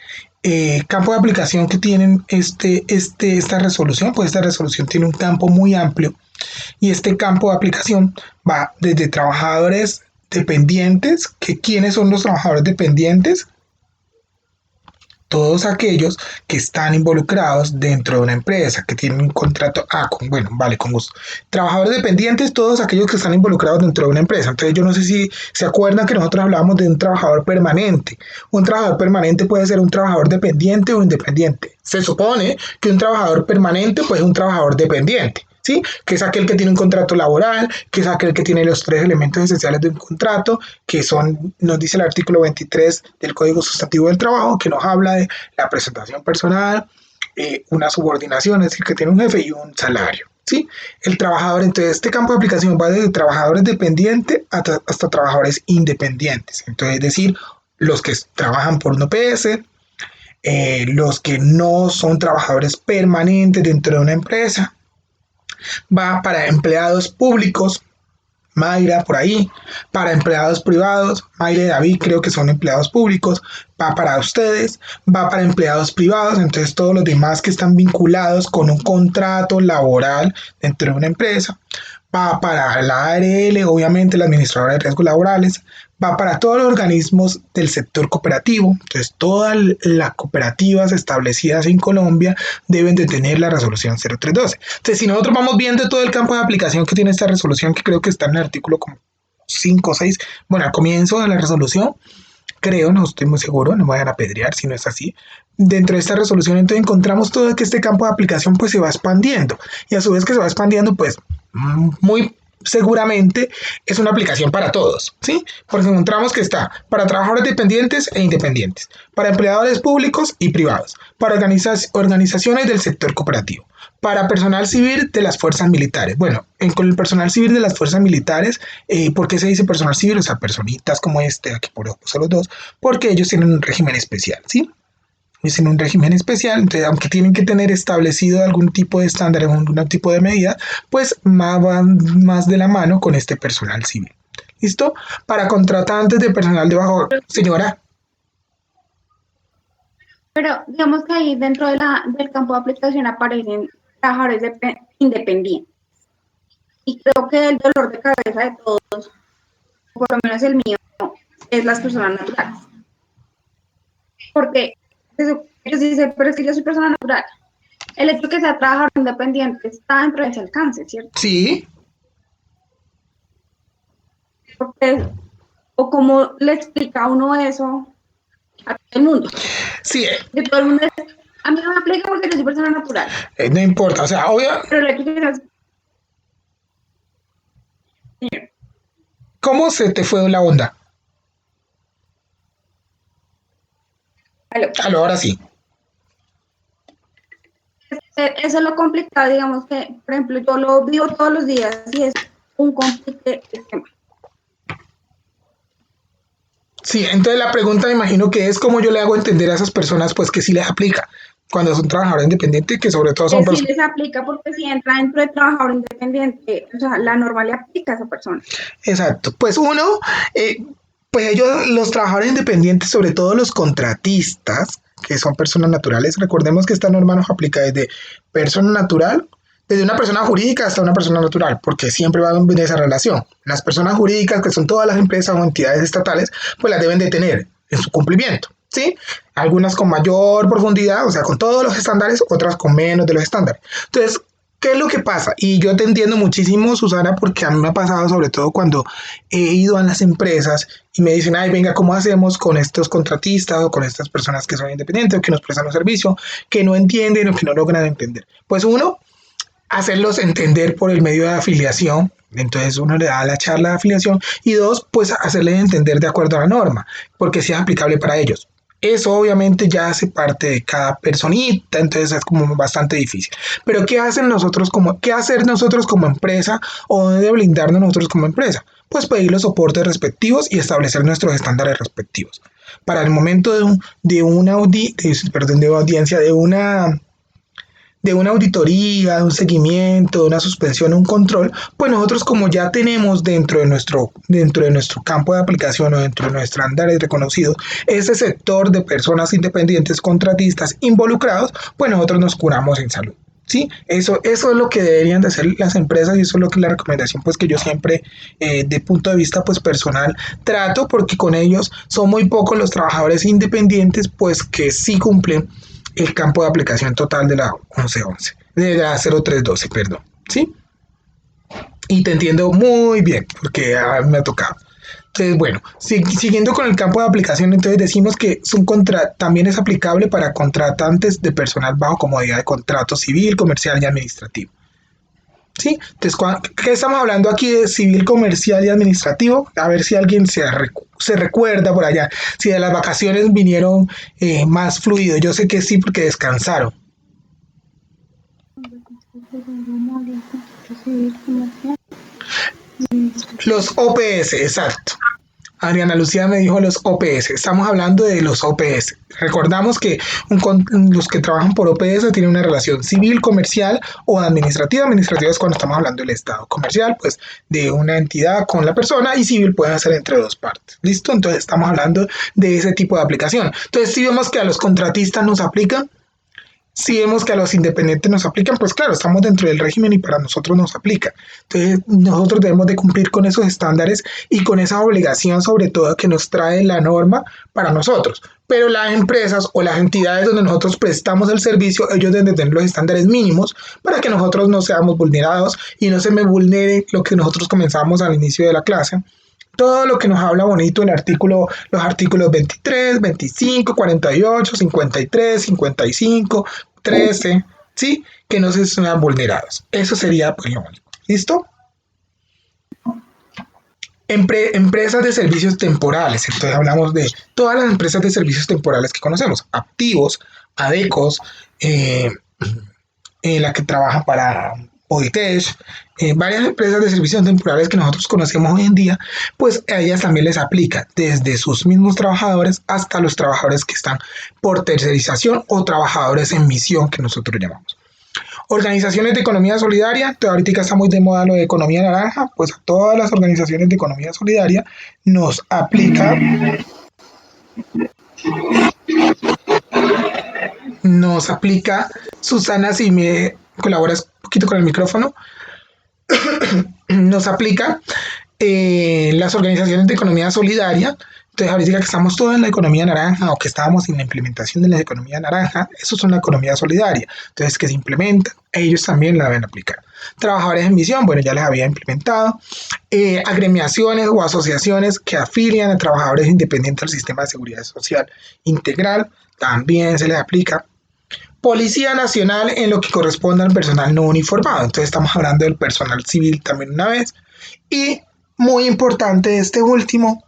Campo de aplicación que tienen esta resolución, pues esta resolución tiene un campo muy amplio y este campo de aplicación va desde trabajadores dependientes, que quiénes son los trabajadores dependientes, todos aquellos que están involucrados dentro de una empresa, que tienen un contrato, con gusto. Trabajadores dependientes, todos aquellos que están involucrados dentro de una empresa. Entonces yo no sé si se acuerdan que nosotros hablábamos de un trabajador permanente. Un trabajador permanente puede ser un trabajador dependiente o independiente. Se supone que un trabajador permanente pues es un trabajador dependiente, ¿sí? Que es aquel que tiene un contrato laboral, que es aquel que tiene los 3 elementos esenciales de un contrato, que son, nos dice el artículo 23 del Código Sustantivo del Trabajo, que nos habla de la presentación personal, una subordinación, es decir, que tiene un jefe y un salario, ¿sí? El trabajador, entonces este campo de aplicación va desde trabajadores dependientes hasta trabajadores independientes, entonces es decir, los que trabajan por un OPS, los que no son trabajadores permanentes dentro de una empresa. Va para empleados públicos, Mayra por ahí, para empleados privados, Mayra y David creo que son empleados públicos, va para ustedes, va para empleados privados, entonces todos los demás que están vinculados con un contrato laboral dentro de una empresa, va para la ARL, obviamente la administradora de riesgos laborales, va para todos los organismos del sector cooperativo, entonces todas las cooperativas establecidas en Colombia deben de tener la resolución 0312. Entonces si nosotros vamos viendo todo el campo de aplicación que tiene esta resolución, que creo que está en el artículo como 5 o 6, bueno, al comienzo de la resolución, creo, no estoy muy seguro, no me vayan a apedrear si no es así. Dentro de esta resolución entonces encontramos todo que este campo de aplicación pues se va expandiendo y a su vez que se va expandiendo pues muy seguramente es una aplicación para todos, ¿sí? Porque encontramos que está para trabajadores dependientes e independientes, para empleadores públicos y privados, para organizaciones del sector cooperativo, para personal civil de las fuerzas militares. Bueno, con el personal civil de las fuerzas militares, ¿por qué se dice personal civil? O sea, personitas como aquí por ejemplo, son los dos, porque ellos tienen un régimen especial, ¿sí? Es en un régimen especial, entonces, aunque tienen que tener establecido algún tipo de estándar, algún tipo de medida, pues van más de la mano con este personal civil. ¿Listo? Para contratantes de personal de bajo... Señora. Pero digamos que ahí dentro del campo de aplicación aparecen trabajadores independientes. Y creo que el dolor de cabeza de todos, por lo menos el mío, es las personas naturales. Porque ellos dicen, pero es que yo soy persona natural. El hecho de que sea trabajador independiente está dentro de ese alcance, ¿cierto? Sí, Porque, o cómo le explica a uno eso a todo el mundo. sí, Que todo el mundo es, a mí no me aplica porque yo soy persona natural. no importa, o sea, obvio, Pero el hecho de que seas... ¿cómo se te fue la onda? Aló. Ahora sí. Eso es lo complicado, digamos que, por ejemplo, yo lo vivo todos los días y es un conflicto extremo. Sí, entonces la pregunta me imagino que es cómo yo le hago entender a esas personas pues que sí les aplica cuando son trabajadores independientes, que sobre todo son Que sí personas... les aplica porque si entra dentro de trabajador independiente, o sea, la norma le aplica a esa persona. Exacto, pues uno, pues ellos, los trabajadores independientes, sobre todo los contratistas, que son personas naturales, recordemos que esta norma nos aplica desde persona natural, desde una persona jurídica hasta una persona natural, porque siempre va a haber esa relación. Las personas jurídicas, que son todas las empresas o entidades estatales, pues las deben de tener en su cumplimiento, ¿sí? Algunas con mayor profundidad, o sea, con todos los estándares, otras con menos de los estándares. Entonces, ¿qué es lo que pasa? Y yo te entiendo muchísimo, Susana, porque a mí me ha pasado sobre todo cuando he ido a las empresas y me dicen, ay, venga, ¿cómo hacemos con estos contratistas o con estas personas que son independientes o que nos prestan un servicio, que no entienden o que no logran entender? Pues uno, hacerlos entender por el medio de afiliación. Entonces uno le da la charla de afiliación y dos, pues hacerles entender de acuerdo a la norma, porque sea aplicable para ellos. Eso obviamente ya hace parte de cada personita, entonces es como bastante difícil. Pero ¿qué hacer nosotros como empresa o dónde blindarnos nosotros como empresa? Pues pedir los soportes respectivos y establecer nuestros estándares respectivos. Para el momento de audiencia, de una auditoría, de un seguimiento, de una suspensión, un control, pues nosotros como ya tenemos dentro de nuestro campo de aplicación o dentro de nuestros estándares reconocidos ese sector de personas independientes, contratistas involucrados, pues nosotros nos curamos en salud. ¿Sí? Eso es lo que deberían de hacer las empresas y eso es lo que la recomendación pues que yo siempre de punto de vista pues personal trato, porque con ellos son muy pocos los trabajadores independientes pues que sí cumplen el campo de aplicación total de la 1111, de la 0312, perdón, ¿sí? Y te entiendo muy bien, porque me ha tocado. Entonces, bueno, siguiendo con el campo de aplicación, entonces decimos que también es aplicable para contratantes de personal bajo comodidad de contrato civil, comercial y administrativo. ¿Sí? Entonces, ¿qué estamos hablando aquí de civil, comercial y administrativo? A ver si alguien se recuerda por allá, si de las vacaciones vinieron más fluido. Yo sé que sí, porque descansaron. Los OPS, exacto. Adriana Lucía me dijo los OPS. Estamos hablando de los OPS. Recordamos que los que trabajan por OPS tienen una relación civil, comercial o administrativa. Administrativa es cuando estamos hablando del Estado. Comercial, pues de una entidad con la persona, y civil puede ser entre dos partes. ¿Listo? Entonces estamos hablando de ese tipo de aplicación. Entonces, si vemos que a los contratistas nos aplican, si vemos que a los independientes nos aplican, pues claro, estamos dentro del régimen y para nosotros nos aplica. Entonces, nosotros debemos de cumplir con esos estándares y con esa obligación, sobre todo, que nos trae la norma para nosotros. Pero las empresas o las entidades donde nosotros prestamos el servicio, ellos deben de tener los estándares mínimos para que nosotros no seamos vulnerados y no se me vulnere lo que nosotros comenzamos al inicio de la clase. Todo lo que nos habla bonito los artículos 23, 25, 48, 53, 55, 13, ¿sí? Que no se sean vulnerados. Eso sería pues lo único. ¿Listo? Empresas de servicios temporales. Entonces hablamos de todas las empresas de servicios temporales que conocemos. Activos, Adecos, la que trabaja para Poditech, varias empresas de servicios temporales que nosotros conocemos hoy en día, pues a ellas también les aplica desde sus mismos trabajadores hasta los trabajadores que están por tercerización o trabajadores en misión, que nosotros llamamos. Organizaciones de economía solidaria, ahorita está muy de moda lo de economía naranja, pues a todas las organizaciones de economía solidaria nos aplica Susana, colaboras un poquito con el micrófono, nos aplica las organizaciones de economía solidaria. Entonces, ahorita que estamos todos en la economía naranja o que estábamos en la implementación de la economía naranja, eso es una economía solidaria. Entonces, que se implementa, ellos también la deben aplicar. Trabajadores en misión, bueno, ya les había implementado. Agremiaciones o asociaciones que afilian a trabajadores independientes del sistema de seguridad social integral, también se les aplica. Policía Nacional en lo que corresponde al personal no uniformado. Entonces, estamos hablando del personal civil también una vez. Y muy importante este último,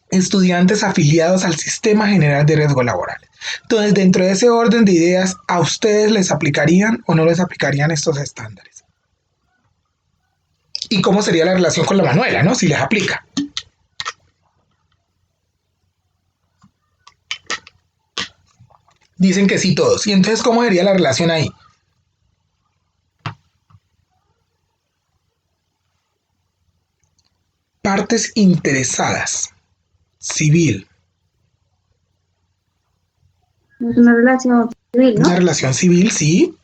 estudiantes afiliados al Sistema General de Riesgo Laboral. Entonces, dentro de ese orden de ideas, ¿a ustedes les aplicarían o no les aplicarían estos estándares? ¿Y cómo sería la relación con la Manuela, no? Si les aplica. Dicen que sí todos. ¿Y entonces cómo sería la relación ahí? Partes interesadas. Civil. Es una relación civil, ¿no? Una relación civil, sí.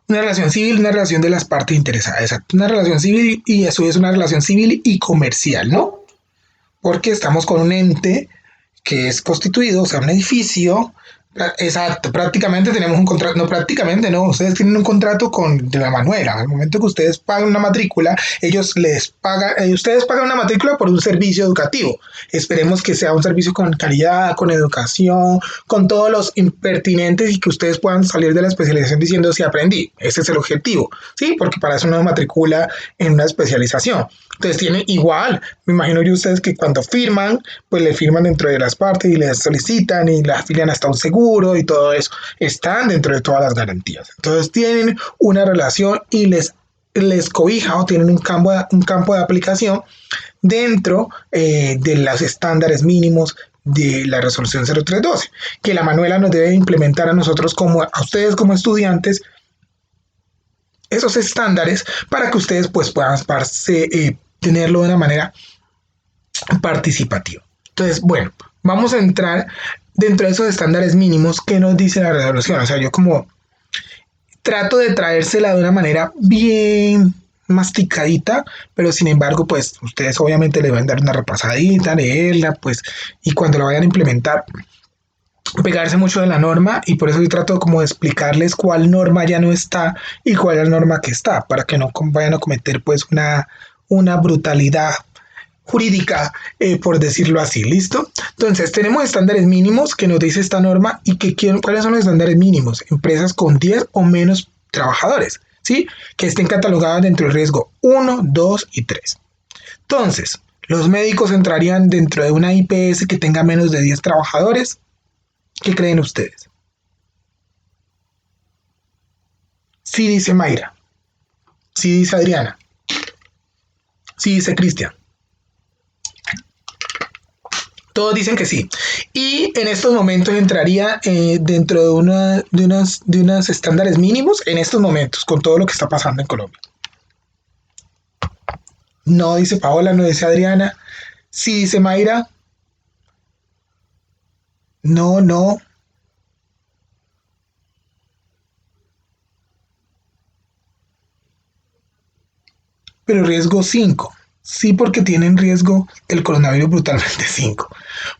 Una relación civil, una relación de las partes interesadas. Exacto. Una relación civil y eso es una relación civil y comercial, ¿no? Porque estamos con un ente que es constituido, o sea, un edificio. Exacto, prácticamente tenemos un contrato, no prácticamente no, ustedes tienen un contrato con de la Manuela. Al momento que ustedes pagan una matrícula, ellos les pagan, ustedes pagan una matrícula por un servicio educativo. Esperemos que sea un servicio con calidad, con educación, con todos los impertinentes y que ustedes puedan salir de la especialización diciendo si aprendí. Ese es el objetivo, ¿sí? Porque para eso no matricula en una especialización. Entonces tienen igual, me imagino yo ustedes que cuando firman, pues le firman dentro de las partes y les solicitan y la afilian hasta un seguro y todo eso. Están dentro de todas las garantías. Entonces tienen una relación y les cobija o tienen un campo de aplicación dentro de los estándares mínimos de la resolución 0312, que la Manuela nos debe implementar a nosotros a ustedes como estudiantes esos estándares para que ustedes pues puedan tenerlo de una manera participativa. Entonces, bueno, vamos a entrar dentro de esos estándares mínimos que nos dice la resolución. O sea, yo como trato de traérsela de una manera bien masticadita, pero sin embargo, pues ustedes obviamente le van a dar una repasadita, leerla, pues, y cuando la vayan a implementar, pegarse mucho de la norma, y por eso yo trato como de explicarles cuál norma ya no está y cuál es la norma que está, para que no vayan a cometer pues una brutalidad jurídica, por decirlo así. ¿Listo? Entonces tenemos estándares mínimos que nos dice esta norma y cuáles son los estándares mínimos. Empresas con 10 o menos trabajadores, ¿sí? Que estén catalogadas dentro del riesgo 1, 2 y 3. Entonces, los médicos entrarían dentro de una IPS que tenga menos de 10 trabajadores. ¿Qué creen ustedes? Sí dice Mayra. Sí dice Adriana. Sí dice Cristian. Todos dicen que sí. Y en estos momentos entraría dentro de unos estándares mínimos en estos momentos con todo lo que está pasando en Colombia. No dice Paola, no dice Adriana. Sí dice Mayra. No. Pero riesgo 5. Sí, porque tienen riesgo del coronavirus brutalmente 5.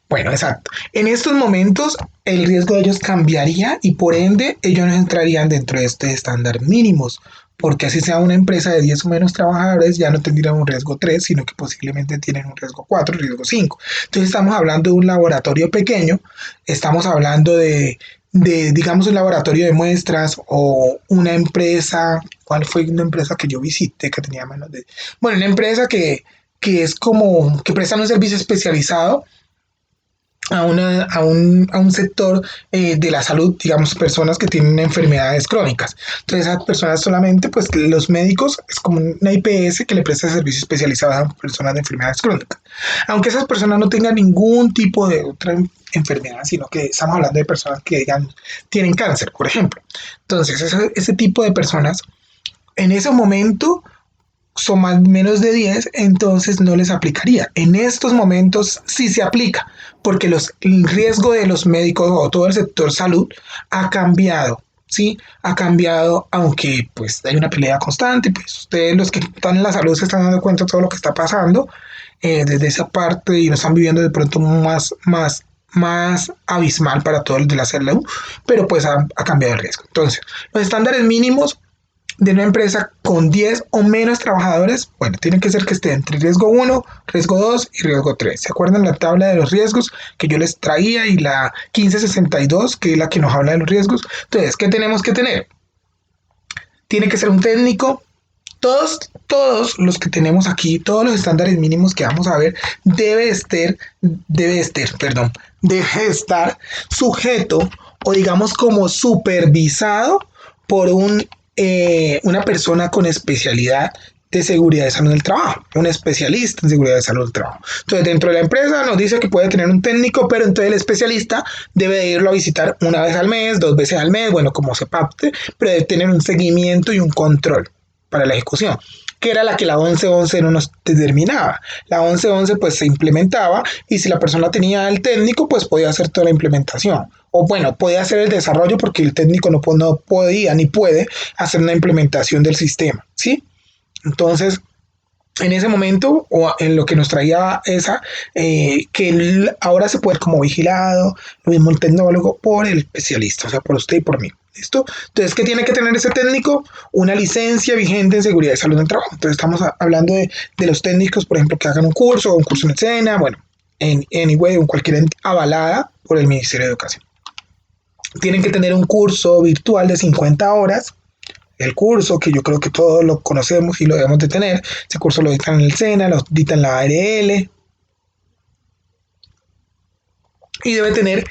Bueno, exacto. En estos momentos el riesgo de ellos cambiaría y por ende ellos no entrarían dentro de este estándar mínimos, porque así sea una empresa de 10 o menos trabajadores ya no tendrían un riesgo 3, sino que posiblemente tienen un riesgo 4, riesgo 5. Entonces estamos hablando de un laboratorio pequeño, estamos hablando de digamos un laboratorio de muestras o una empresa. ¿Cuál fue una empresa que yo visité que tenía menos de? Bueno, una empresa que es como que presta un servicio especializado a un sector de la salud, digamos, personas que tienen enfermedades crónicas. Entonces, esas personas solamente, pues los médicos, es como una IPS que le presta servicio especializado a personas de enfermedades crónicas. Aunque esas personas no tengan ningún tipo de otra enfermedad, sino que estamos hablando de personas que, digamos, tienen cáncer, por ejemplo. Entonces, ese tipo de personas, en ese momento, son menos de 10, entonces no les aplicaría. En estos momentos sí se aplica, porque el riesgo de los médicos o todo el sector salud ha cambiado, ¿sí? Ha cambiado, aunque pues hay una pelea constante, pues ustedes los que están en la salud se están dando cuenta de todo lo que está pasando desde esa parte y lo están viviendo de pronto más abismal para todo el de la salud, pero pues ha cambiado el riesgo. Entonces, los estándares mínimos de una empresa con 10 o menos trabajadores, bueno, tienen que ser que esté entre riesgo 1, riesgo 2 y riesgo 3. ¿Se acuerdan la tabla de los riesgos que yo les traía y la 1562, que es la que nos habla de los riesgos? Entonces, ¿qué tenemos que tener? Tiene que ser un técnico. Todos los que tenemos aquí, todos los estándares mínimos que vamos a ver, debe estar sujeto o digamos como supervisado por una persona con especialidad de seguridad de salud del trabajo, un especialista en seguridad de salud del trabajo. Entonces, dentro de la empresa nos dice que puede tener un técnico, pero entonces el especialista debe irlo a visitar una vez al mes, 2 veces al mes, bueno, como se pacte, pero debe tener un seguimiento y un control para la ejecución, que era la que la 1111 no nos determinaba. La 1111 pues se implementaba y si la persona tenía el técnico pues podía hacer toda la implementación. O bueno, podía hacer el desarrollo porque el técnico no podía ni puede hacer una implementación del sistema, ¿sí? Entonces, en ese momento, o en lo que nos traía esa, ahora se puede ver como vigilado, lo mismo el tecnólogo, por el especialista, o sea, por usted y por mí. ¿Listo? Entonces, ¿qué tiene que tener ese técnico? Una licencia vigente en seguridad y salud en el trabajo. Entonces, estamos hablando de los técnicos, por ejemplo, que hagan un curso en el SENA, bueno, en cualquier entidad avalada por el Ministerio de Educación. Tienen que tener un curso virtual de 50 horas. El curso, que yo creo que todos lo conocemos y lo debemos de tener. Ese curso lo dictan en el SENA, lo dictan en la ARL. Y debe tener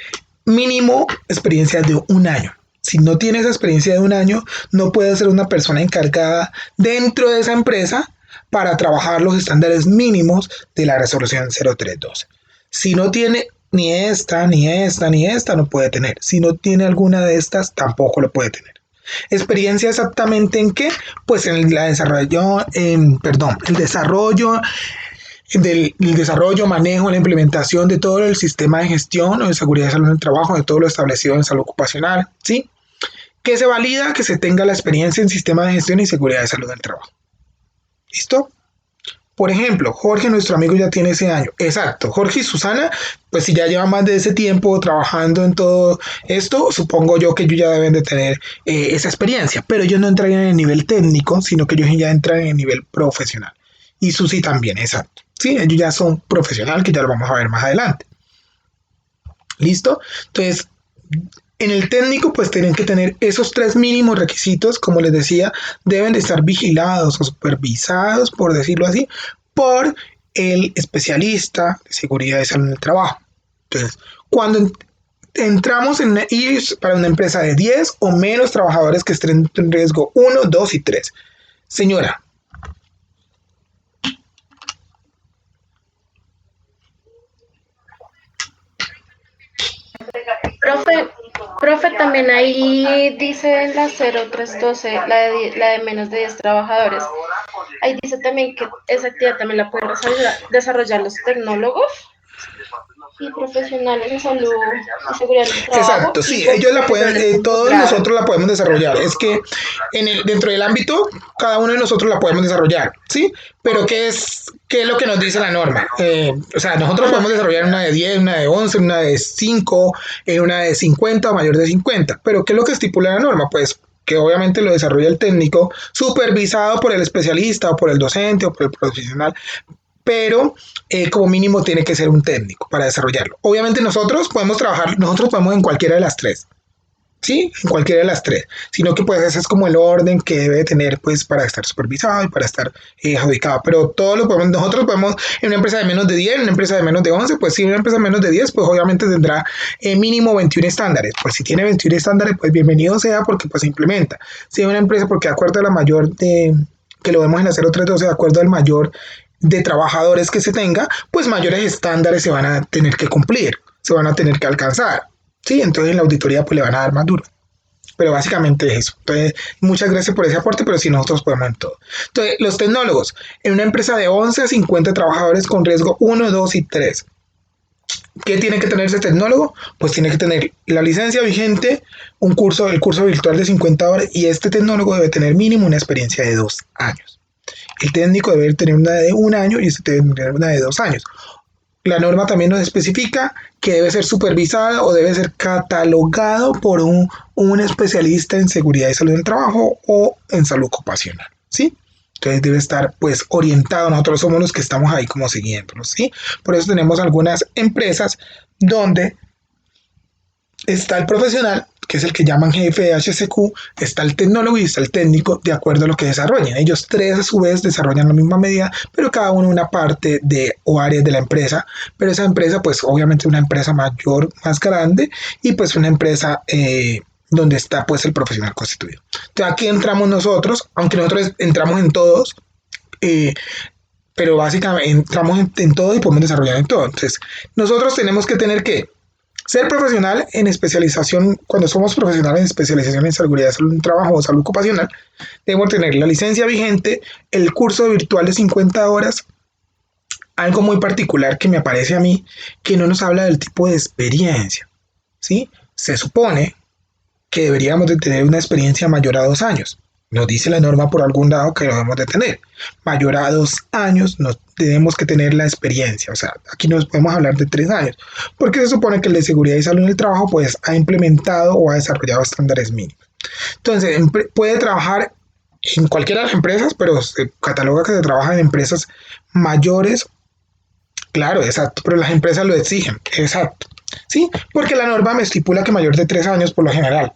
mínimo experiencia de 1 año. Si no tiene esa experiencia de 1 año, no puede ser una persona encargada dentro de esa empresa para trabajar los estándares mínimos de la resolución 0312. Si no tiene ni esta, no puede tener. Si no tiene alguna de estas, tampoco lo puede tener. ¿Experiencia exactamente en qué? Pues en el desarrollo, manejo, la implementación de todo el sistema de gestión o de seguridad de salud en el trabajo, de todo lo establecido en salud ocupacional, ¿sí? Que se valida que se tenga la experiencia en sistema de gestión y seguridad de salud del trabajo. ¿Listo? Por ejemplo, Jorge, nuestro amigo, ya tiene ese año. Exacto. Jorge y Susana, pues si ya llevan más de ese tiempo trabajando en todo esto, supongo yo que ellos ya deben de tener esa experiencia, pero ellos no entrarían en el nivel técnico, sino que ellos ya entran en el nivel profesional. Y Susi también, exacto. Sí, ellos ya son profesionales, que ya lo vamos a ver más adelante. ¿Listo? Entonces, en el técnico, pues tienen que tener esos 3 mínimos requisitos, como les decía, deben de estar vigilados o supervisados, por decirlo así, por el especialista de seguridad de salud en el trabajo. Entonces, cuando entramos para una empresa de 10 o menos trabajadores que estén en riesgo 1, 2 y 3. Señora. Profe, también ahí dice en la 0312, la de menos de 10 trabajadores, ahí dice también que esa actividad también la pueden desarrollar los tecnólogos y profesionales de salud y seguridad del trabajo. Exacto, sí, ellos la pueden, todos nosotros la podemos desarrollar. Es que dentro del ámbito, cada uno de nosotros la podemos desarrollar, ¿sí? Pero ¿qué es lo que nos dice la norma? O sea, nosotros podemos desarrollar una de 10, una de 11, una de 5, una de 50 o mayor de 50. Pero ¿qué es lo que estipula la norma? Pues que obviamente lo desarrolla el técnico, supervisado por el especialista o por el docente o por el profesional, pero como mínimo tiene que ser un técnico para desarrollarlo. Obviamente nosotros podemos en cualquiera de las 3, ¿sí? En cualquiera de las 3, sino que pues ese es como el orden que debe tener pues para estar supervisado y para estar adjudicado, pero nosotros podemos en una empresa de menos de 10, en una empresa de menos de 11, pues si una empresa de menos de 10, pues obviamente tendrá mínimo 21 estándares, pues si tiene 21 estándares, pues bienvenido sea porque pues se implementa. Si es una empresa, porque de acuerdo a la mayor que lo vemos en la 0312, de acuerdo al mayor de trabajadores que se tenga, pues mayores estándares se van a tener que cumplir, se van a tener que alcanzar, ¿sí? Entonces en la auditoría pues le van a dar más duro. Pero básicamente es eso. Entonces, muchas gracias por ese aporte, pero si nosotros podemos en todo. Entonces, los tecnólogos, en una empresa de 11 a 50 trabajadores con riesgo 1, 2 y 3. ¿Qué tiene que tener ese tecnólogo? Pues tiene que tener la licencia vigente, el curso virtual de 50 horas y este tecnólogo debe tener mínimo una experiencia de 2 años. El técnico debe tener una de 1 año y este debe tener una de 2 años. La norma también nos especifica que debe ser supervisado o debe ser catalogado por un especialista en seguridad y salud en el trabajo o en salud ocupacional, ¿sí? Entonces debe estar pues orientado, nosotros somos los que estamos ahí como siguiéndolos, ¿sí? Por eso tenemos algunas empresas donde está el profesional, que es el que llaman jefe de HSQ, está el tecnólogo y está el técnico de acuerdo a lo que desarrollan. Ellos tres a su vez desarrollan la misma medida, pero cada uno una parte de o área de la empresa, pero esa empresa pues obviamente una empresa mayor, más grande y pues una empresa donde está pues el profesional constituido. Entonces aquí entramos nosotros, aunque nosotros entramos en todos, pero básicamente entramos en todo y podemos desarrollar en todo. Entonces nosotros tenemos que tener que ser profesional en especialización, cuando somos profesionales en especialización en seguridad de salud en trabajo o salud ocupacional, debemos tener la licencia vigente, el curso virtual de 50 horas, algo muy particular que me aparece a mí, que no nos habla del tipo de experiencia, ¿sí? Se supone que deberíamos de tener una experiencia mayor a 2 años. Nos dice la norma por algún lado que lo debemos de tener. Mayor a 2 años nos tenemos que tener la experiencia. O sea, aquí nos podemos hablar de 3 años. Porque se supone que el de seguridad y salud en el trabajo pues ha implementado o ha desarrollado estándares mínimos. Entonces, puede trabajar en cualquiera de las empresas, pero se cataloga que se trabaja en empresas mayores. Claro, exacto, pero las empresas lo exigen. Exacto. ¿Sí? Porque la norma me estipula que mayor de 3 años por lo general.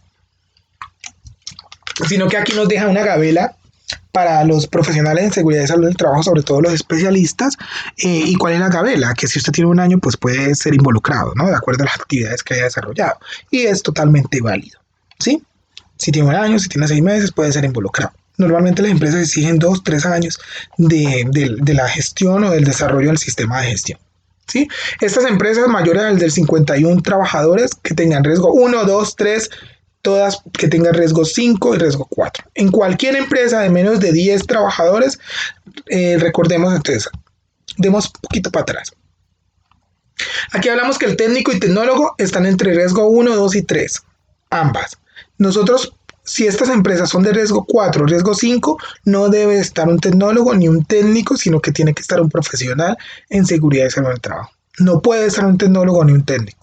Sino que aquí nos deja una gabela para los profesionales en seguridad y salud del trabajo, sobre todo los especialistas. ¿Y cuál es la gabela? Que si usted tiene 1 año, pues puede ser involucrado, ¿no? De acuerdo a las actividades que haya desarrollado. Y es totalmente válido, ¿sí? Si tiene 1 año, si tiene 6 meses, puede ser involucrado. Normalmente las empresas exigen 2, 3 años de la gestión o del desarrollo del sistema de gestión, ¿sí? Estas empresas mayores al del 51 trabajadores que tengan riesgo 1, 2, 3, todas que tengan riesgo 5 y riesgo 4. En cualquier empresa de menos de 10 trabajadores, recordemos entonces, demos un poquito para atrás. Aquí hablamos que el técnico y tecnólogo están entre riesgo 1, 2 y 3, ambas. Nosotros, si estas empresas son de riesgo 4, riesgo 5, no debe estar un tecnólogo ni un técnico, sino que tiene que estar un profesional en seguridad y salud del trabajo. No puede estar un tecnólogo ni un técnico.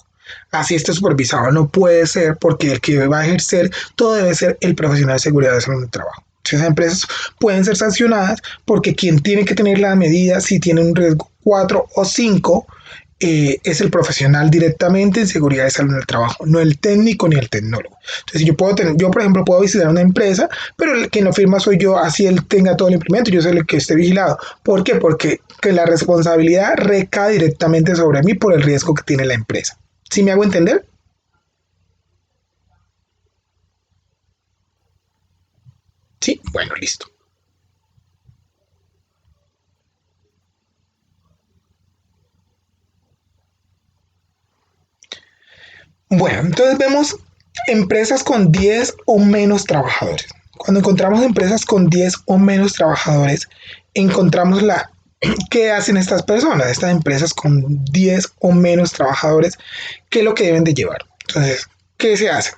Así esté supervisado, no puede ser, porque el que va a ejercer todo debe ser el profesional de seguridad de salud del trabajo. Esas empresas pueden ser sancionadas porque quien tiene que tener la medida si tiene un riesgo 4 o 5 es el profesional directamente en seguridad de salud del trabajo, no el técnico ni el tecnólogo. Entonces yo por ejemplo puedo visitar una empresa, pero el que no firma soy yo, así él tenga todo el implemento, yo soy el que esté vigilado. ¿Por qué? Porque la responsabilidad recae directamente sobre mí por el riesgo que tiene la empresa. ¿Sí me hago entender? Sí, bueno, listo. Bueno, entonces vemos empresas con 10 o menos trabajadores. Cuando encontramos empresas con 10 o menos trabajadores, encontramos ¿qué hacen estas personas? Estas empresas con 10 o menos trabajadores, ¿qué es lo que deben de llevar? Entonces, ¿qué se hace?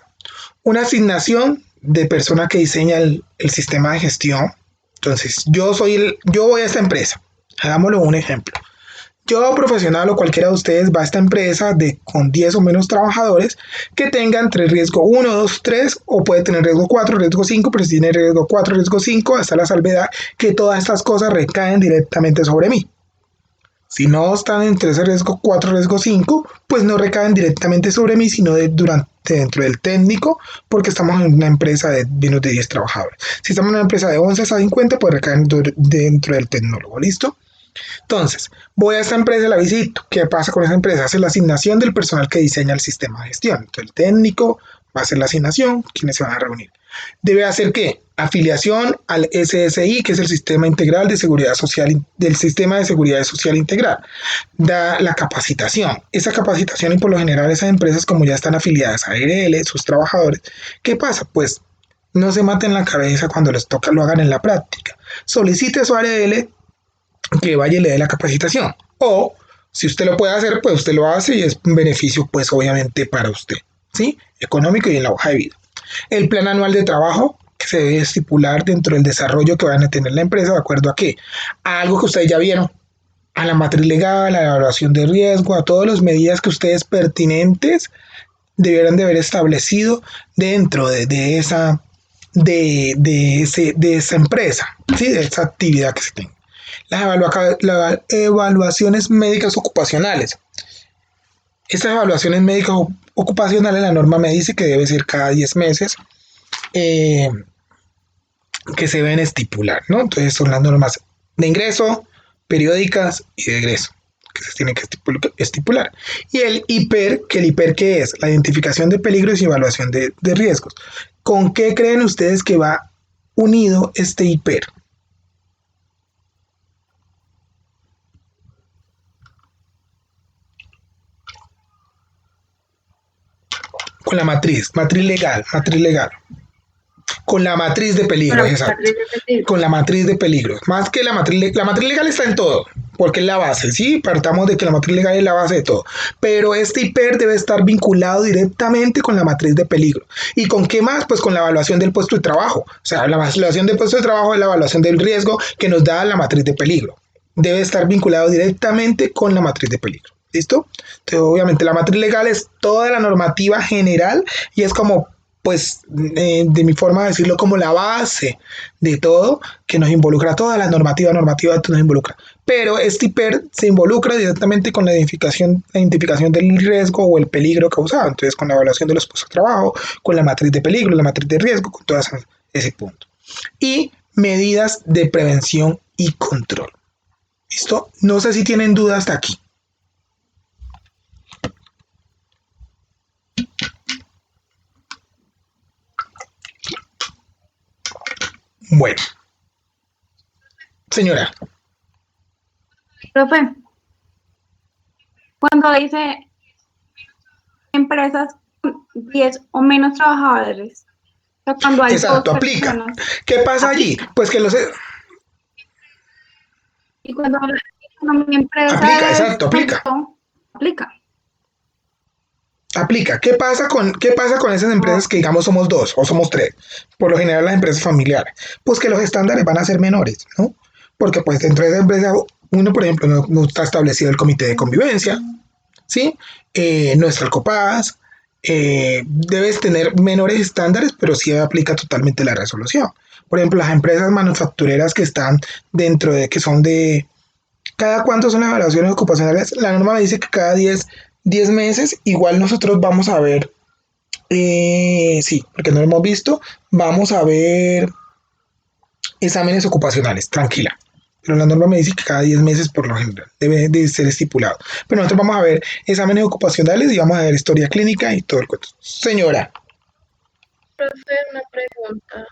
Una asignación de persona que diseña el sistema de gestión. Entonces, yo voy a esta empresa. Hagámoslo un ejemplo. Yo, profesional o cualquiera de ustedes, va a esta empresa con 10 o menos trabajadores que tengan entre riesgo 1, 2, 3 o puede tener riesgo 4, riesgo 5, pero si tiene riesgo 4, riesgo 5, hasta la salvedad que todas estas cosas recaen directamente sobre mí. Si no están entre ese riesgo 4, riesgo 5, pues no recaen directamente sobre mí, sino dentro del técnico, porque estamos en una empresa de menos de 10 trabajadores. Si estamos en una empresa de 11 a 50, pues recaen dentro del tecnólogo, ¿listo? Entonces, voy a esta empresa y la visito. ¿Qué pasa con esa empresa? Hace la asignación del personal que diseña el sistema de gestión. Entonces, el técnico va a hacer la asignación, quienes se van a reunir. Debe hacer ¿qué? Afiliación al SSI, que es el Sistema Integral de Seguridad Social, del Sistema de Seguridad Social Integral. Da la capacitación. Esa capacitación, y por lo general esas empresas, como ya están afiliadas a ARL, sus trabajadores, ¿qué pasa? Pues no se maten la cabeza cuando les toca, lo hagan en la práctica. Solicite a su ARL que vaya y le dé la capacitación. O Si usted lo puede hacer, pues usted lo hace y es un beneficio, pues obviamente para usted, ¿sí? Económico y en la hoja de vida. El plan anual de trabajo que se debe estipular dentro del desarrollo que van a tener la empresa, ¿de acuerdo a qué? A algo que ustedes ya vieron, a la matriz legal, a la evaluación de riesgo, a todas las medidas que ustedes pertinentes debieran de haber establecido dentro de esa, de esa empresa, ¿sí? De esa actividad que se tenga. Las evaluaciones médicas ocupacionales. Estas evaluaciones médicas ocupacionales, la norma me dice que debe ser cada 10 meses que se deben estipular, ¿no? Entonces son las normas de ingreso, periódicas y de egreso que se tienen que estipular. Y el IPER, que el IPER, ¿qué es? La identificación de peligros y evaluación de riesgos. ¿Con qué creen ustedes que va unido este IPER? Con la matriz legal. Con la matriz de peligros, exacto. Con la matriz de peligros. Más que la matriz legal está en todo, porque es la base, ¿sí? Partamos de que la matriz legal es la base de todo. Pero este IPER debe estar vinculado directamente con la matriz de peligro. ¿Y con qué más? Pues con la evaluación del puesto de trabajo. O sea, la evaluación del puesto de trabajo es la evaluación del riesgo que nos da la matriz de peligro. Debe estar vinculado directamente con la matriz de peligro. ¿Listo? Entonces, obviamente, la matriz legal es toda la normativa general y es como, pues, de mi forma de decirlo, como la base de todo, que nos involucra toda la normativa que nos involucra. Pero este IPER se involucra directamente con la identificación del riesgo o el peligro causado. Entonces, con la evaluación de los puestos de trabajo, con la matriz de peligro, la matriz de riesgo, con todo ese punto. Y medidas de prevención y control. ¿Listo? No sé si tienen dudas hasta aquí. Bueno, señora. Profe, cuando dice empresas con 10 o menos trabajadores, o sea, cuando hay Exacto, dos aplica. personas, ¿Qué pasa allí? Pues que los... y cuando mi empresa Aplica, es exacto, aplica. aplica. Aplica. ¿Qué pasa con esas empresas que digamos somos dos o somos tres? Por lo general las empresas familiares. Pues que los estándares van a ser menores, ¿no? Porque pues dentro de esa empresa, uno por ejemplo no está establecido el comité de convivencia, ¿sí? No está el COPAS, debes tener menores estándares, pero sí aplica totalmente la resolución. Por ejemplo, las empresas manufactureras que están dentro de, que son de, ¿cada cuánto son las evaluaciones ocupacionales? La norma me dice que cada 10 meses, igual nosotros vamos a ver, sí, porque no lo hemos visto, vamos a ver exámenes ocupacionales, tranquila. Pero la norma me dice que cada 10 meses por lo general debe de ser estipulado. Pero nosotros vamos a ver exámenes ocupacionales y vamos a ver historia clínica y todo el cuento. Señora. Profe, una pregunta.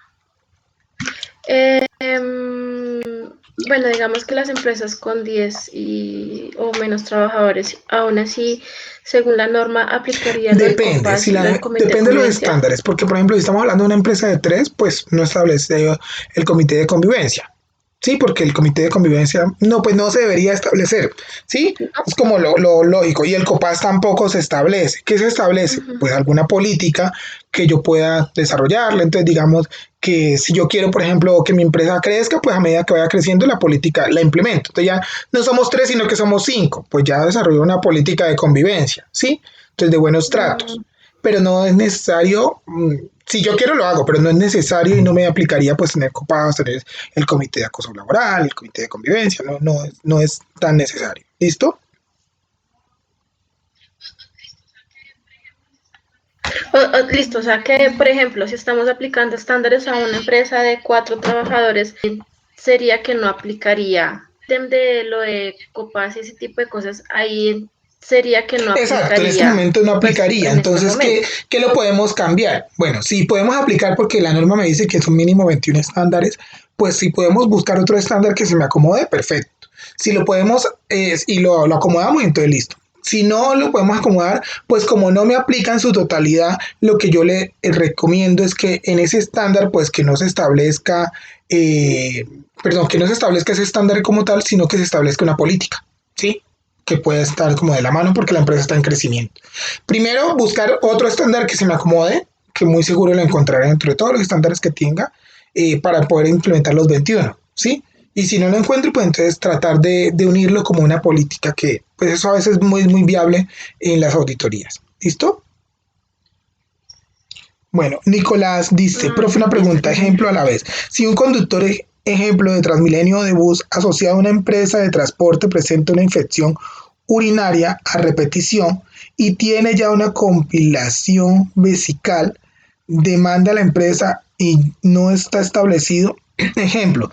Bueno, digamos que las empresas con 10 o menos trabajadores, aún así, según la norma, aplicaría lo del Depende, COPAS y lo del comité de depende de los convivencia. estándares, porque por ejemplo, si estamos hablando de una empresa de 3, pues no establece el comité de convivencia. Sí, porque el comité de convivencia pues no se debería establecer, ¿sí? Es como lo lógico. Y el COPAS tampoco se establece. ¿Qué se establece? Pues alguna política que yo pueda desarrollarla. Entonces, digamos que si yo quiero, por ejemplo, que mi empresa crezca, pues a medida que vaya creciendo la política la implemento. Entonces ya no somos 3, sino que somos 5. Pues ya desarrollo una política de convivencia, ¿sí? Entonces, de buenos tratos. Pero no es necesario, si yo quiero lo hago, pero no es necesario y no me aplicaría pues tener copados, tener el comité de acoso laboral, el comité de convivencia, no es tan necesario. ¿Listo? Listo, o sea que, por ejemplo, si estamos aplicando estándares a una empresa de 4 trabajadores, sería que no aplicaría de lo de COPAS y ese tipo de cosas, ahí sería que no aplicaría. Exacto, en este momento no aplicaría. Pues, entonces, ¿qué lo podemos cambiar? Bueno, sí podemos aplicar porque la norma me dice que son mínimo 21 estándares, pues si podemos buscar otro estándar que se me acomode, perfecto. Si lo podemos y lo acomodamos, entonces listo. Si no lo podemos acomodar, pues como no me aplica en su totalidad, lo que yo le recomiendo es que en ese estándar, pues que no se establezca, que no se establezca ese estándar como tal, sino que se establezca una política, ¿sí? que pueda estar como de la mano porque la empresa está en crecimiento. Primero, buscar otro estándar que se me acomode, que muy seguro lo encontraré dentro de todos los estándares que tenga para poder implementar los 21, ¿sí? Y si no lo encuentro, pues entonces tratar de unirlo como una política que, pues eso a veces es muy viable en las auditorías. ¿Listo? Bueno, Nicolás dice, profe, una pregunta, ejemplo a la vez. Si un conductor, ejemplo de Transmilenio o de bus asociado a una empresa de transporte presenta una infección urinaria a repetición y tiene ya una compilación vesical, demanda a la empresa y no está establecido, ejemplo,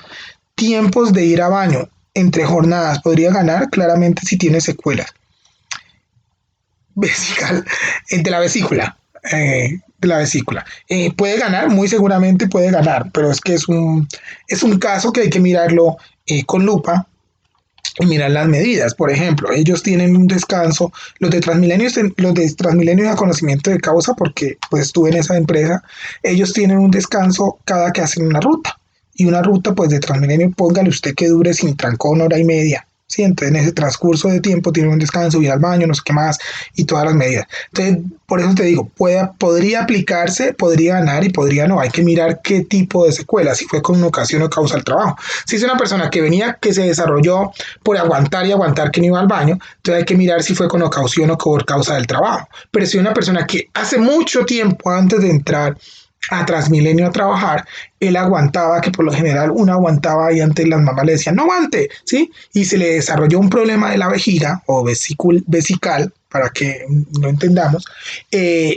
tiempos de ir a baño entre jornadas, podría ganar claramente si tiene secuelas vesical, de la vesícula. De la vesícula. Puede ganar, muy seguramente puede ganar, pero es que es un caso que hay que mirarlo con lupa y mirar las medidas. Por ejemplo, ellos tienen un descanso, los de Transmilenio a conocimiento de causa, porque pues estuve en esa empresa, ellos tienen un descanso cada que hacen una ruta. Y una ruta pues de Transmilenio, póngale usted que dure sin trancón hora y media. Sí, entonces en ese transcurso de tiempo tiene un descanso, ir al baño, no sé qué más, y todas las medidas. Entonces, por eso te digo, podría aplicarse, podría ganar y podría no. Hay que mirar qué tipo de secuela, si fue con una ocasión o causa el trabajo. Si es una persona que venía, que se desarrolló por aguantar y aguantar que no iba al baño, entonces hay que mirar si fue con ocasión o por causa del trabajo. Pero si una persona que hace mucho tiempo antes de entrar a Transmilenio a trabajar, él aguantaba, que por lo general uno aguantaba y antes las mamás le decían, no aguante, ¿sí? Y se le desarrolló un problema de la vejiga o vesical, para que lo entendamos,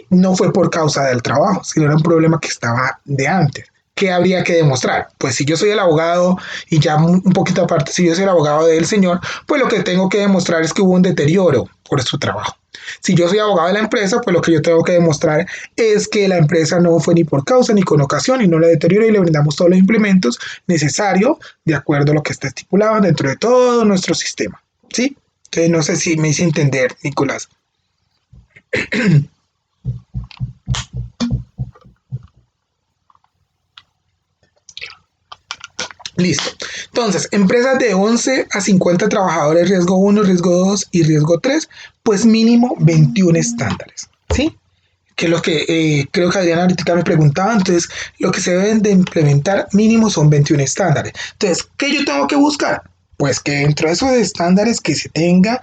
no fue por causa del trabajo, sino era un problema que estaba de antes. ¿Qué habría que demostrar? Pues si yo soy el abogado y ya un poquito aparte, si yo soy el abogado del señor, pues lo que tengo que demostrar es que hubo un deterioro por su trabajo. Si yo soy abogado de la empresa, pues lo que yo tengo que demostrar es que la empresa no fue ni por causa ni con ocasión y no le deterioró y le brindamos todos los implementos necesarios de acuerdo a lo que está estipulado dentro de todo nuestro sistema. ¿Sí? Entonces no sé si me hice entender, Nicolás. Listo. Entonces, empresas de 11 a 50 trabajadores, riesgo 1, riesgo 2 y riesgo 3, pues mínimo 21 estándares. ¿Sí? Que es lo que creo que Adriana ahorita me preguntaba. Entonces, lo que se deben de implementar mínimo son 21 estándares. Entonces, ¿qué yo tengo que buscar? Pues que dentro de esos estándares que se tenga,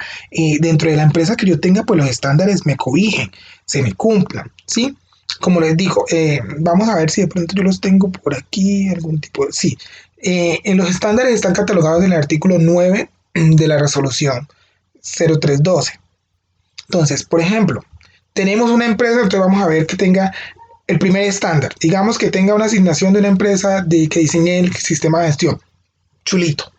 dentro de la empresa que yo tenga, pues los estándares me cobijen, se me cumplan, ¿sí? Como les digo, vamos a ver si de pronto yo los tengo por aquí, algún tipo de... Sí, en los estándares están catalogados en el artículo 9 de la resolución 0312. Entonces, por ejemplo, tenemos una empresa, entonces vamos a ver que tenga el primer estándar. Digamos que tenga una asignación de una empresa que diseñe el sistema de gestión. Chulito.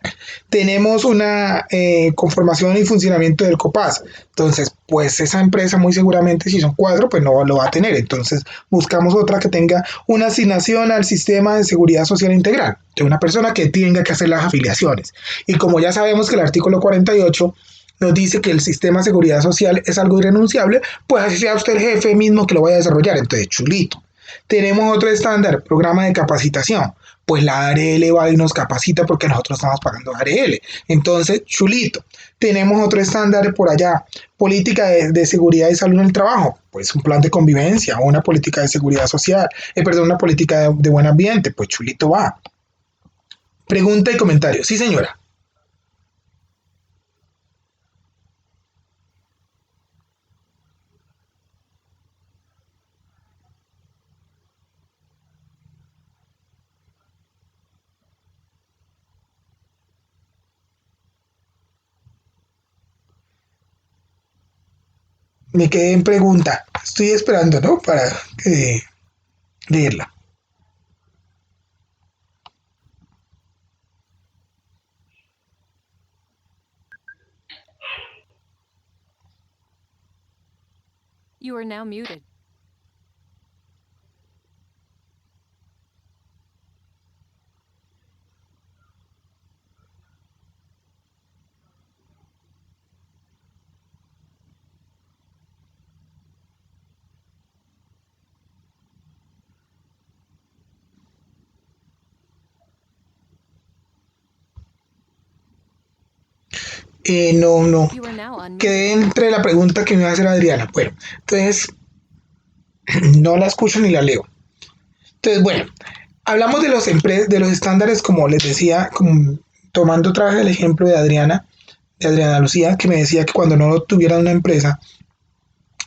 Tenemos una conformación y funcionamiento del COPAS. Entonces, pues esa empresa muy seguramente, si son 4, pues no lo va a tener. Entonces, buscamos otra que tenga una asignación al sistema de seguridad social integral, de una persona que tenga que hacer las afiliaciones. Y como ya sabemos que el artículo 48 nos dice que el sistema de seguridad social es algo irrenunciable, pues así sea usted el jefe mismo que lo vaya a desarrollar. Entonces, chulito. Tenemos otro estándar, programa de capacitación. Pues la ARL va y nos capacita porque nosotros estamos pagando ARL. Entonces, chulito. Tenemos otro estándar por allá, política de seguridad y salud en el trabajo. Pues un plan de convivencia o una política de seguridad social. Perdón, una política de buen ambiente. Pues chulito va. Pregunta y comentario. Sí, señora. Me quedé en pregunta. Estoy esperando, ¿no? Para leerla. You are now muted. No. You are now unmuted. Quedé entre la pregunta que me va a hacer Adriana. Bueno, entonces no la escucho ni la leo. Entonces, bueno, hablamos de de los estándares, como les decía, como tomando otra vez el ejemplo de Adriana Lucía, que me decía que cuando no tuviera una empresa,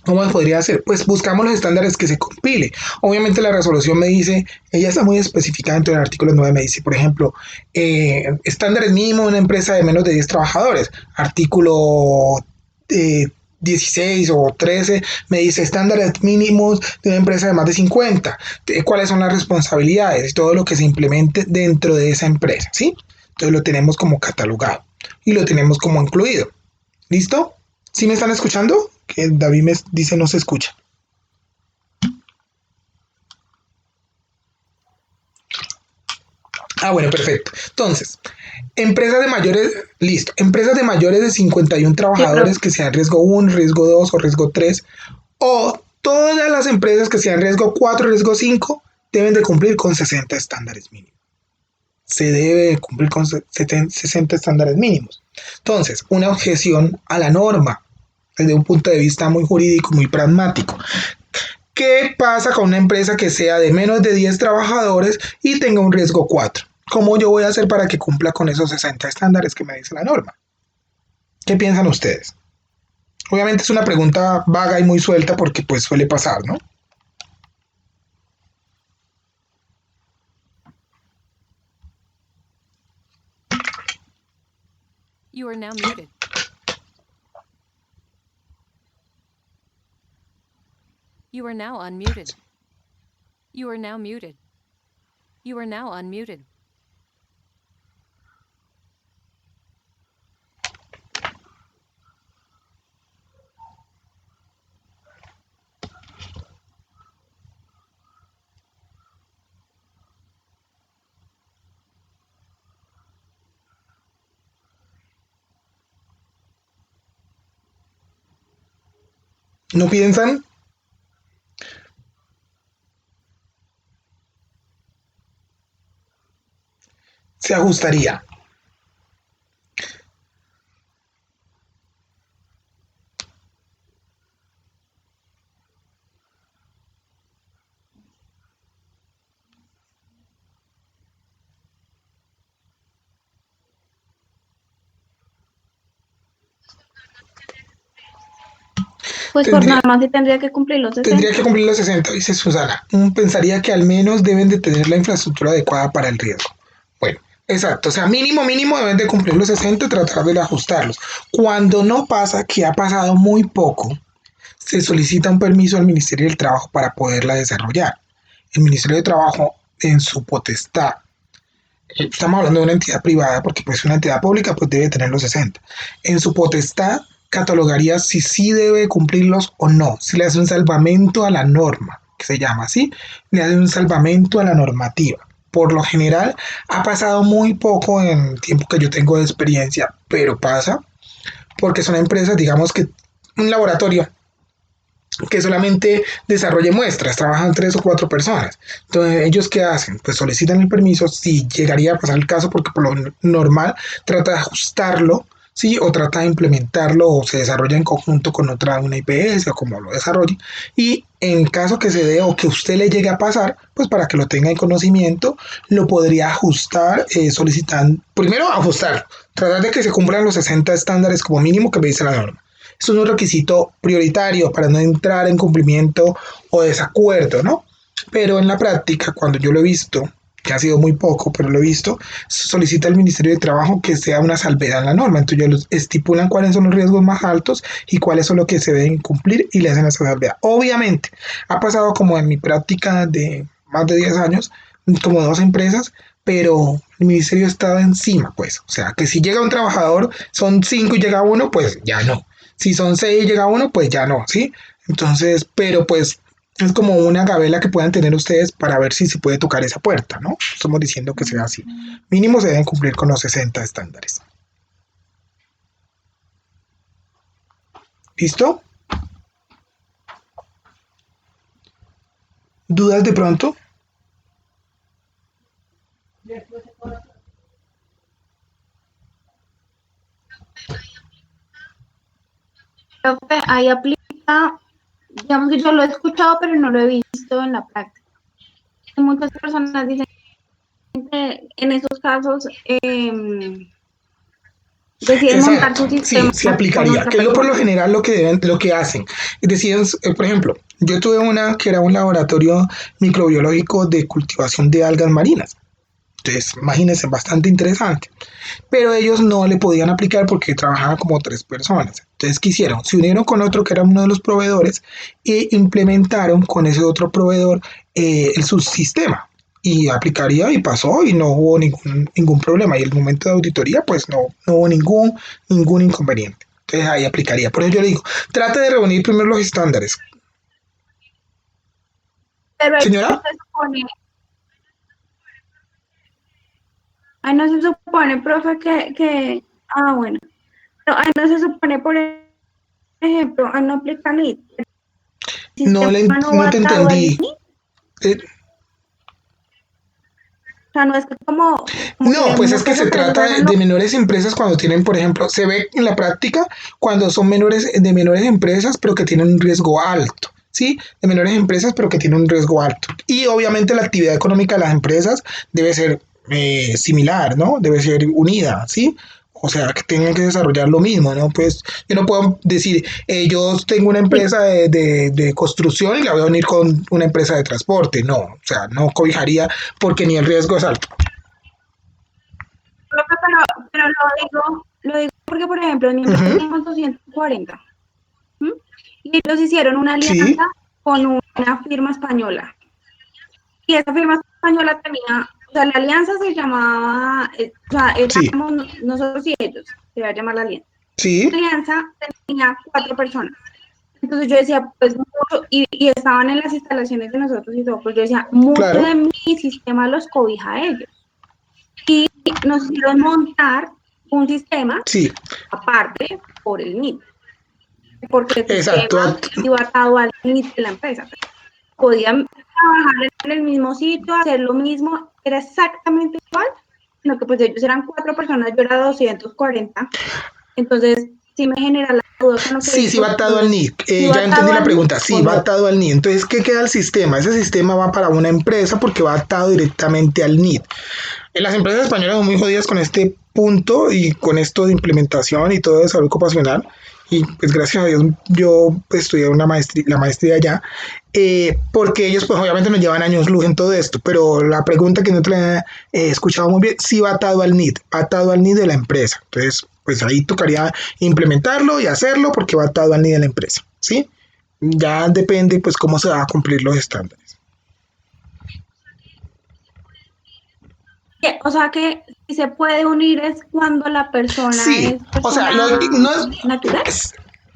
¿cómo podría hacer? Pues buscamos los estándares que se compile. Obviamente la resolución me dice, ella está muy especificada dentro del artículo 9, me dice, por ejemplo, estándares mínimos de una empresa de menos de 10 trabajadores. Artículo eh, 16 o 13 me dice estándares mínimos de una empresa de más de 50. ¿Cuáles son las responsabilidades y todo lo que se implemente dentro de esa empresa? ¿Sí? Entonces lo tenemos como catalogado y lo tenemos como incluido. ¿Listo? ¿Sí me están escuchando? Que David me dice no se escucha. Bueno, perfecto. Entonces, empresas de mayores, listo. Empresas de mayores de 51 Sí, trabajadores profe. que sean riesgo 1, riesgo 2 o riesgo 3, o todas las empresas que sean riesgo 4, riesgo 5, deben de cumplir con 60 estándares mínimos. Se debe cumplir con 60 estándares mínimos. Entonces, una objeción a la norma desde un punto de vista muy jurídico, muy pragmático. ¿Qué pasa con una empresa que sea de menos de 10 trabajadores y tenga un riesgo 4? ¿Cómo yo voy a hacer para que cumpla con esos 60 estándares que me dice la norma? ¿Qué piensan ustedes? Obviamente es una pregunta vaga y muy suelta porque pues suele pasar, ¿no? You are now muted. You are now unmuted. You are now muted. You are now unmuted. ¿No piensan? Se ajustaría. Pues por Tendría, norma sí tendría que cumplir los tendría 60. que cumplir los 60, dice Susana. Pensaría que al menos deben de tener la infraestructura adecuada para el riesgo. Bueno, exacto. O sea, mínimo deben de cumplir los 60 y tratar de ajustarlos. Cuando no pasa, que ha pasado muy poco, se solicita un permiso al Ministerio del Trabajo para poderla desarrollar. El Ministerio de Trabajo, en su potestad, estamos hablando de una entidad privada, porque pues una entidad pública pues debe tener los 60. En su potestad catalogaría si sí debe cumplirlos o no, si le hace un salvamento a la norma, que se llama así, le hace un salvamento a la normativa. Por lo general ha pasado muy poco en el tiempo que yo tengo de experiencia, pero pasa porque son empresas, digamos que un laboratorio que solamente desarrolle muestras, trabajan 3 o 4 personas. Entonces, ¿ellos qué hacen? Pues solicitan el permiso si llegaría a pasar el caso, porque por lo normal trata de ajustarlo, ¿sí? O trata de implementarlo o se desarrolla en conjunto con una IPS o como lo desarrolle. Y en caso que se dé o que usted le llegue a pasar, pues para que lo tenga en conocimiento, lo podría ajustar solicitando, primero ajustar, tratar de que se cumplan los 60 estándares como mínimo que me dice la norma. Esto es un requisito prioritario para no entrar en cumplimiento o desacuerdo, ¿no? Pero en la práctica, cuando yo lo he visto, que ha sido muy poco, pero lo he visto, solicita al Ministerio de Trabajo que sea una salvedad en la norma. Entonces ellos estipulan cuáles son los riesgos más altos y cuáles son los que se deben cumplir y le hacen esa salvedad. Obviamente, ha pasado como en mi práctica de más de 10 años, como 2 empresas, pero el ministerio estaba encima, pues. O sea, que si llega un trabajador, son 5 y llega uno, pues ya no. Si son 6 y llega uno, pues ya no, ¿sí? Entonces, pero pues es como una gabela que puedan tener ustedes para ver si se puede tocar esa puerta, ¿no? Estamos diciendo que sea así. Mínimo se deben cumplir con los 60 estándares. ¿Listo? ¿Dudas de pronto? Profe, ahí aplica, digamos que yo lo he escuchado, pero no lo he visto en la práctica. Muchas personas dicen que en esos casos deciden montar Exacto, su sistema sí, se con aplicaría, otra que es lo por lo persona. general lo que hacen. Deciden, por ejemplo, yo tuve una que era un laboratorio microbiológico de cultivación de algas marinas. Entonces, imagínense, bastante interesante. Pero ellos no le podían aplicar porque trabajaban como tres personas. Entonces, ¿qué hicieron? Se unieron con otro que era uno de los proveedores e implementaron con ese otro proveedor el subsistema. Y aplicaría y pasó y no hubo ningún problema. Y el momento de auditoría, pues no hubo ningún inconveniente. Entonces ahí aplicaría. Por eso yo le digo, trate de reunir primero los estándares. Pero Señora, ahí no se supone, profe, bueno, pero ahí no se supone, por ejemplo, ahí no aplica NIT. El sistema no no va te atado al NIT, entendí. Eh, o sea, no es que como No, que pues es que muchas se empresas trata hagan lo de menores empresas cuando tienen, por ejemplo, se ve en la práctica cuando son menores empresas, pero que tienen un riesgo alto, ¿sí? De menores empresas, pero que tienen un riesgo alto. Y obviamente la actividad económica de las empresas debe ser similar, ¿no? Debe ser unida, ¿sí? O sea, que tengan que desarrollar lo mismo, ¿no? Pues yo no puedo decir, yo tengo una sí, empresa de construcción y la voy a unir con una empresa de transporte. No, o sea, no cobijaría porque ni el riesgo es alto. profe, pero lo digo porque, por ejemplo, en mi empresa Ujú. tenemos 240, ¿m? Y ellos hicieron una Sí, alianza con una firma española. Y esa firma española tenía, o sea, la alianza se llamaba, o sea, sí, éramos nosotros y ellos, se iba a llamar la alianza. sí, La alianza tenía 4 personas. Entonces yo decía, pues mucho, y estaban en las instalaciones de nosotros y todo, pues yo decía, mucho claro, de mi sistema los cobija a ellos. Y nos hicieron montar un sistema sí, aparte por el NIT, porque el exacto, sistema iba atado al NIT de la empresa. Podían trabajar en el mismo sitio, hacer lo mismo, era exactamente igual, sino que pues ellos eran 4 personas, yo era 240. Entonces, sí me genera la duda con lo que sí, sí va dices. atado al Entonces, NIC. si va Ya entendí atado la al NIT pregunta. Sí, o va no. atado al NIC. Entonces, ¿qué queda el sistema? Ese sistema va para una empresa porque va atado directamente al NIC. Las empresas españolas son muy jodidas con este punto y con esto de implementación y todo de salud ocupacional. Y pues gracias a Dios yo estudié la maestría allá, porque ellos pues obviamente nos llevan años luz en todo esto, pero la pregunta que no te la he escuchado muy bien, sí va atado al NID, va atado al NID de la empresa. Entonces, pues ahí tocaría implementarlo y hacerlo porque va atado al NID de la empresa, ¿sí? Ya depende pues cómo se van a cumplir los estándares. O sea que si se puede unir es cuando la persona Sí, es o sea, persona no natural, es,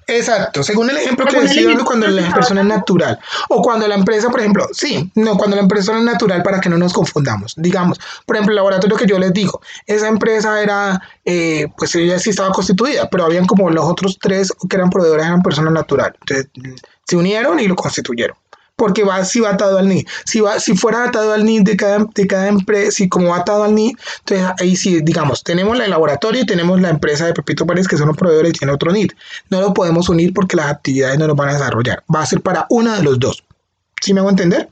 exacto, según el ejemplo que le según el estoy dando, ejemplo cuando que nos la estabas persona es dando. natural, o cuando la empresa, por ejemplo, sí, no, cuando la empresa es natural para que no nos confundamos. Digamos, por ejemplo, el laboratorio que yo les digo, esa empresa era, pues ella sí estaba constituida, pero habían como los otros tres que eran proveedores, eran personas naturales. Entonces, se unieron y lo constituyeron porque va, si va atado al NID. Si fuera atado al NID de cada empresa, si como va atado al NID, entonces ahí sí, digamos, tenemos el laboratorio y tenemos la empresa de Pepito Pérez, que son los proveedores y tiene otro NID. No lo podemos unir porque las actividades no nos van a desarrollar. Va a ser para uno de los dos. ¿Sí me hago entender?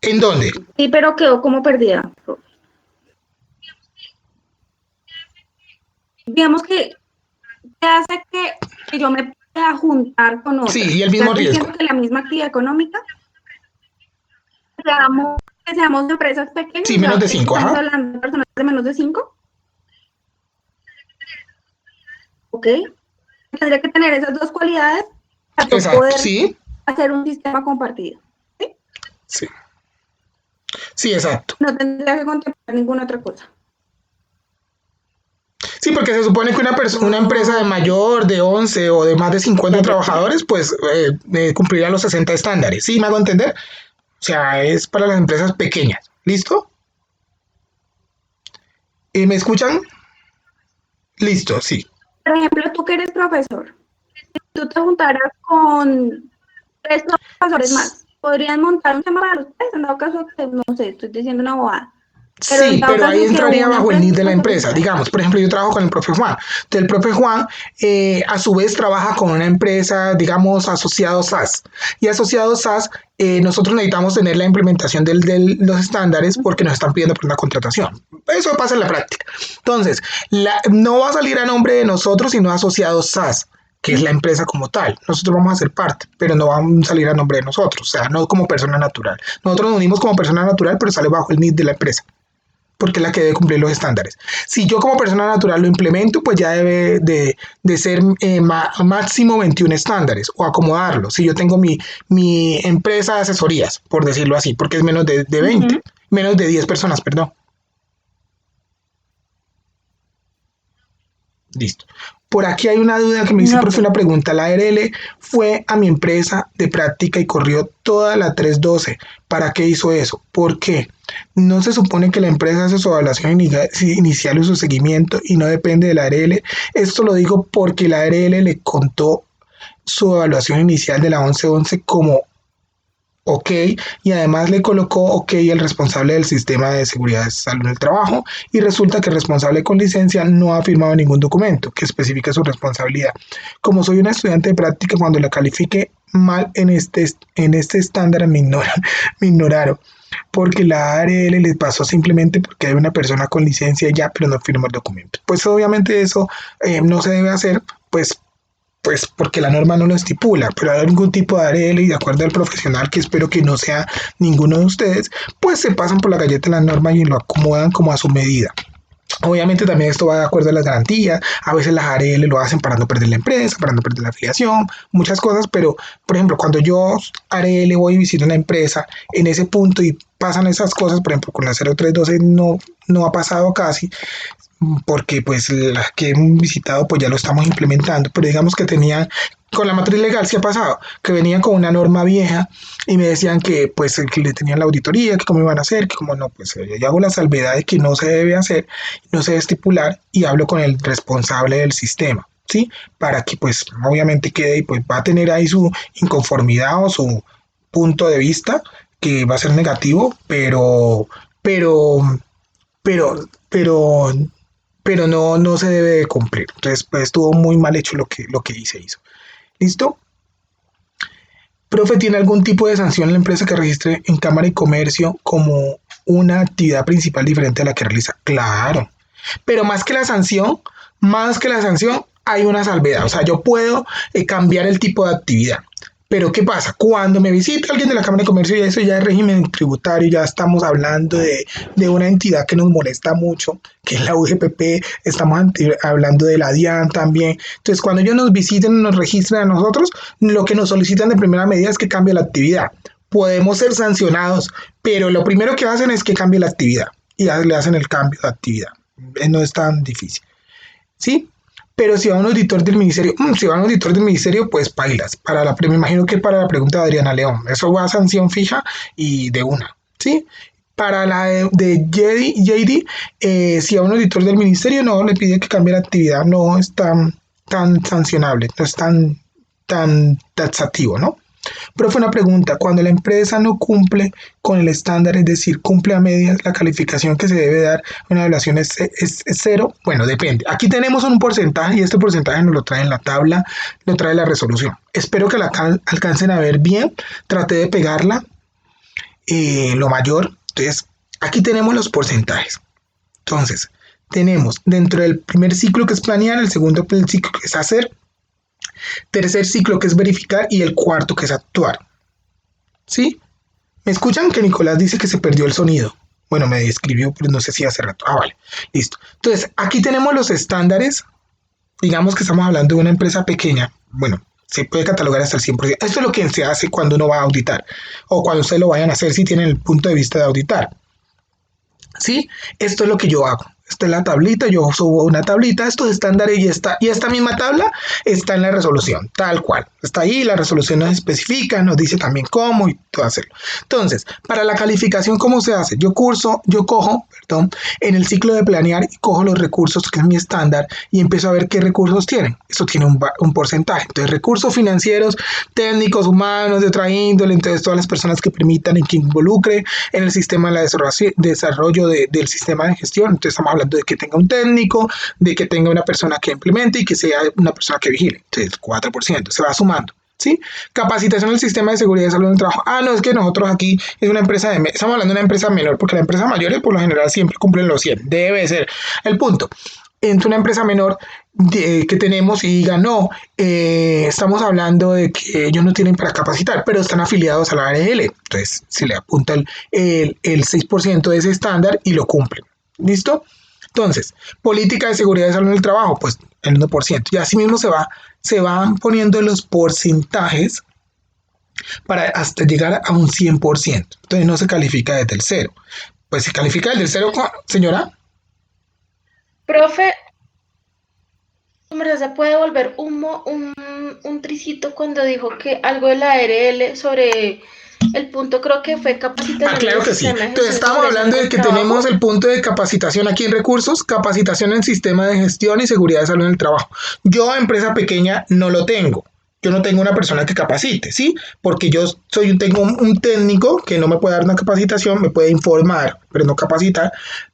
¿En dónde? Sí, pero quedó como perdida. Digamos que te hace que yo me pueda juntar con Sí, otra, y el mismo ya que riesgo. entiendo que la misma actividad económica, seamos, que seamos empresas pequeñas, Sí, o menos sea, de es que 5, estamos ajá. hablando de personas de menos de 5, ¿ok? Tendría que tener esas dos cualidades para yo Exacto, poder sí, hacer un sistema compartido, ¿sí? sí, sí, exacto. No tendría que contemplar ninguna otra cosa. Sí, porque se supone que una empresa de Ok, mayor de 11 o de más de 50 ya, ya, ya. trabajadores, pues cumplirá los 60 estándares. ¿Sí me hago entender? O sea, es para las empresas pequeñas. ¿Listo? ¿Me escuchan? Listo, sí. Por ejemplo, tú que eres profesor, tú te juntaras con 3 profesores más, ¿podrían montar un tema para ustedes? En dado caso que, no sé, estoy diciendo una bobada. Pero en Sí, dado pero caso ahí que entraría una bajo el NID empresa de la empresa. especializada. Digamos, por ejemplo, yo trabajo con el profe Juan. Entonces, el profe Juan, a su vez, trabaja con una empresa, digamos, asociado SAS. Y asociado SAS, nosotros necesitamos tener la implementación de los estándares porque nos están pidiendo por una contratación. Eso pasa en la práctica. Entonces, no va a salir a nombre de nosotros, sino asociado SAS, que es la empresa como tal. Nosotros vamos a ser parte, pero no vamos a salir a nombre de nosotros, o sea, no como persona natural. Nosotros nos unimos como persona natural, pero sale bajo el NID de la empresa, porque es la que debe cumplir los estándares. Si yo como persona natural lo implemento, pues ya debe de ser máximo 21 estándares o acomodarlo. Si yo tengo mi empresa de asesorías, por decirlo así, porque es menos de 20, menos de 10 personas, perdón. Listo. Por aquí hay una duda que me hizo, No, profe, una pregunta. La ARL fue a mi empresa de práctica y corrió toda la 312. ¿Para qué hizo eso? ¿Por qué? No se supone que la empresa hace su evaluación inicial o su seguimiento y no depende de la ARL. Esto lo digo porque la ARL le contó su evaluación inicial de la 1111 como OK, y además le colocó OK el responsable del sistema de seguridad de salud en el trabajo, y resulta que el responsable con licencia no ha firmado ningún documento que especifique su responsabilidad. Como soy una estudiante de práctica, cuando la califique mal en este estándar me ignoraron, porque la ARL le pasó simplemente porque hay una persona con licencia ya, pero no firmó el documento. Pues obviamente eso no se debe hacer, pues porque la norma no lo estipula, pero hay algún tipo de ARL y de acuerdo al profesional, que espero que no sea ninguno de ustedes, pues se pasan por la galleta de la norma y lo acomodan como a su medida. Obviamente también esto va de acuerdo a las garantías, a veces las ARL lo hacen para no perder la empresa, para no perder la afiliación, muchas cosas, pero por ejemplo, cuando yo ARL voy y visito una empresa en ese punto y pasan esas cosas, por ejemplo, con la 0312 no ha pasado casi, porque pues las que hemos visitado pues ya lo estamos implementando, pero digamos que tenían, con la matriz legal sí ha pasado, que venían con una norma vieja y me decían que pues que le tenían la auditoría, que cómo iban a hacer, que cómo no, pues yo hago la salvedad de que no se debe hacer, no se debe estipular, y hablo con el responsable del sistema, ¿sí? Para que pues obviamente quede y pues va a tener ahí su inconformidad o su punto de vista que va a ser negativo, pero, pero no se debe de cumplir. Entonces, pues estuvo muy mal hecho lo que hizo. ¿Listo? Profe, ¿tiene algún tipo de sanción en la empresa que registre en Cámara y Comercio como una actividad principal diferente a la que realiza? Claro. Pero más que la sanción, hay una salvedad. O sea, yo puedo cambiar el tipo de actividad. Pero ¿qué pasa? Cuando me visita alguien de la Cámara de Comercio, y eso ya es régimen tributario, ya estamos hablando de una entidad que nos molesta mucho, que es la UGPP, estamos hablando de la DIAN también. Entonces, cuando ellos nos visiten, nos registran a nosotros, lo que nos solicitan de primera medida es que cambie la actividad. Podemos ser sancionados, pero lo primero que hacen es que cambie la actividad y le hacen el cambio de actividad. No es tan difícil, ¿sí? Pero si va un auditor del ministerio, pues pailas. Me imagino que para la pregunta de Adriana León, eso va a sanción fija y de una, ¿sí? Para la de JD, si a un auditor del ministerio no le pide que cambie la actividad, no es tan sancionable, no es tan taxativo, ¿no? Pero fue una pregunta, cuando la empresa no cumple con el estándar, es decir, cumple a medias, la calificación que se debe dar a una evaluación es cero. Bueno, depende. Aquí tenemos un porcentaje y este porcentaje nos lo trae en la tabla, lo trae la resolución. Espero que la alcancen a ver bien. Traté de pegarla lo mayor. Entonces, aquí tenemos los porcentajes. Entonces, tenemos dentro del primer ciclo, que es planear, el segundo ciclo, que es hacer, tercer ciclo, que es verificar, y el cuarto, que es actuar. ¿Sí? ¿Me escuchan? Que Nicolás dice que se perdió el sonido. Bueno, me describió, pero no sé si hace rato. Ah, vale, listo. Entonces, aquí tenemos los estándares. Digamos que estamos hablando de una empresa pequeña. Bueno, se puede catalogar hasta el 100%. Esto es lo que se hace cuando uno va a auditar, o cuando ustedes lo vayan a hacer si tienen el punto de vista de auditar. ¿Sí? Esto es lo que yo hago. Esta es la tablita, yo subo una tablita, estos estándares y esta misma tabla está en la resolución, tal cual. Está ahí, la resolución nos especifica, nos dice también cómo y todo hacerlo. Entonces, para la calificación, ¿cómo se hace? Yo cojo, en el ciclo de planear y cojo los recursos, que es mi estándar, y empiezo a ver qué recursos tienen. Eso tiene un porcentaje. Entonces, recursos financieros, técnicos, humanos, de otra índole, entonces todas las personas que permitan y que involucre en el sistema de desarrollo del sistema de gestión. Entonces, estamos hablando de que tenga un técnico, de que tenga una persona que implemente y que sea una persona que vigile. Entonces, 4% se va sumando. ¿Sí? Capacitación del sistema de seguridad y salud en el trabajo. No, es que nosotros aquí es una empresa estamos hablando de una empresa menor, porque las empresas mayores por lo general siempre cumplen los 100. Debe ser el punto. Entre una empresa menor que tenemos y diga, no, estamos hablando de que ellos no tienen para capacitar, pero están afiliados a la ARL. Entonces, se le apunta el 6% de ese estándar y lo cumplen. ¿Listo? Entonces, política de seguridad y salud en el trabajo, pues el 1%. Y así mismo se van poniendo los porcentajes para hasta llegar a un 100%. Entonces no se califica desde el 0. Pues se califica desde el 0, señora. Profe, ¿se puede volver un tricito cuando dijo que algo de la ARL sobre el punto, creo que fue capacitación? Claro que sí. Entonces estamos hablando de que tenemos el punto de capacitación aquí en recursos, capacitación en sistema de gestión y seguridad de salud en el trabajo. Yo, empresa pequeña, no lo tengo. Yo no tengo una persona que capacite, ¿sí? Porque yo tengo un técnico que no me puede dar una capacitación, me puede informar, pero no capacitar,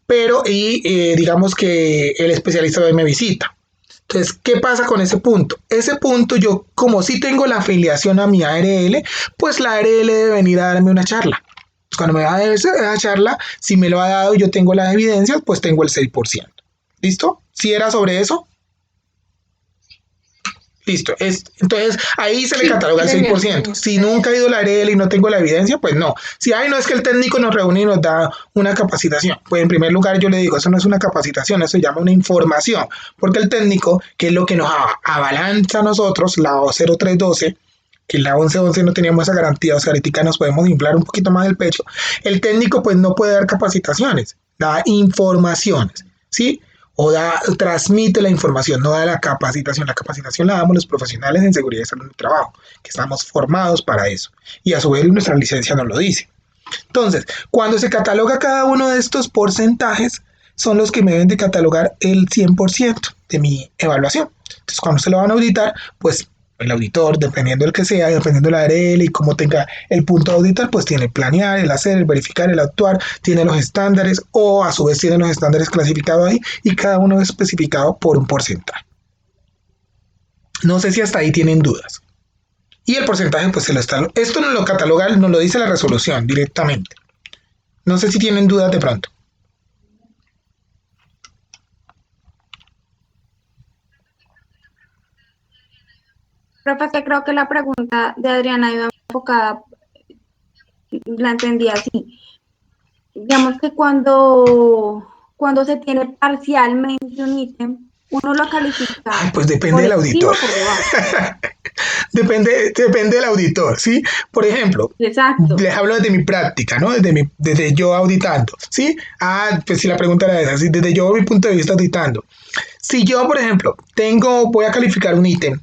digamos que el especialista me visita. Entonces, ¿qué pasa con ese punto? Ese punto yo, como sí tengo la afiliación a mi ARL, pues la ARL debe venir a darme una charla. Pues cuando me va a dar esa charla, si me lo ha dado y yo tengo las evidencias, pues tengo el 6%. ¿Listo? ¿Sí era sobre eso? Listo. Entonces, ahí se le cataloga el 6%. Si nunca he ido a la ARL y no tengo la evidencia, pues no. Si, no es que el técnico nos reúne y nos da una capacitación. Pues en primer lugar yo le digo, eso no es una capacitación, eso se llama una información. Porque el técnico, que es lo que nos avalancha a nosotros, la 0312, que en la 1111 no teníamos esa garantía, o sea, ahorita nos podemos inflar un poquito más el pecho. El técnico pues no puede dar capacitaciones, da informaciones, ¿sí? O transmite la información, no da la capacitación. La capacitación la damos los profesionales en seguridad y salud en el trabajo, que estamos formados para eso. Y a su vez nuestra licencia nos lo dice. Entonces, cuando se cataloga cada uno de estos porcentajes, son los que me deben de catalogar el 100% de mi evaluación. Entonces, cuando se lo van a auditar, pues el auditor, dependiendo del que sea, dependiendo de la ARL y cómo tenga el punto de auditar, pues tiene el planear, el hacer, el verificar, el actuar, tiene los estándares o a su vez tiene los estándares clasificados ahí y cada uno es especificado por un porcentaje. No sé si hasta ahí tienen dudas. Y el porcentaje pues se lo está... Esto nos lo cataloga, nos lo dice la resolución directamente. No sé si tienen dudas de pronto. Profe, creo que la pregunta de Adriana iba enfocada, la entendí así. Digamos que cuando se tiene parcialmente un ítem, uno lo califica. Pues depende del auditor. depende del auditor, ¿sí? Por ejemplo, exacto. Les hablo desde mi práctica, ¿no? Desde yo auditando, ¿sí? Pues si la pregunta era esa, ¿sí? Desde yo mi punto de vista auditando. Si yo, por ejemplo, voy a calificar un ítem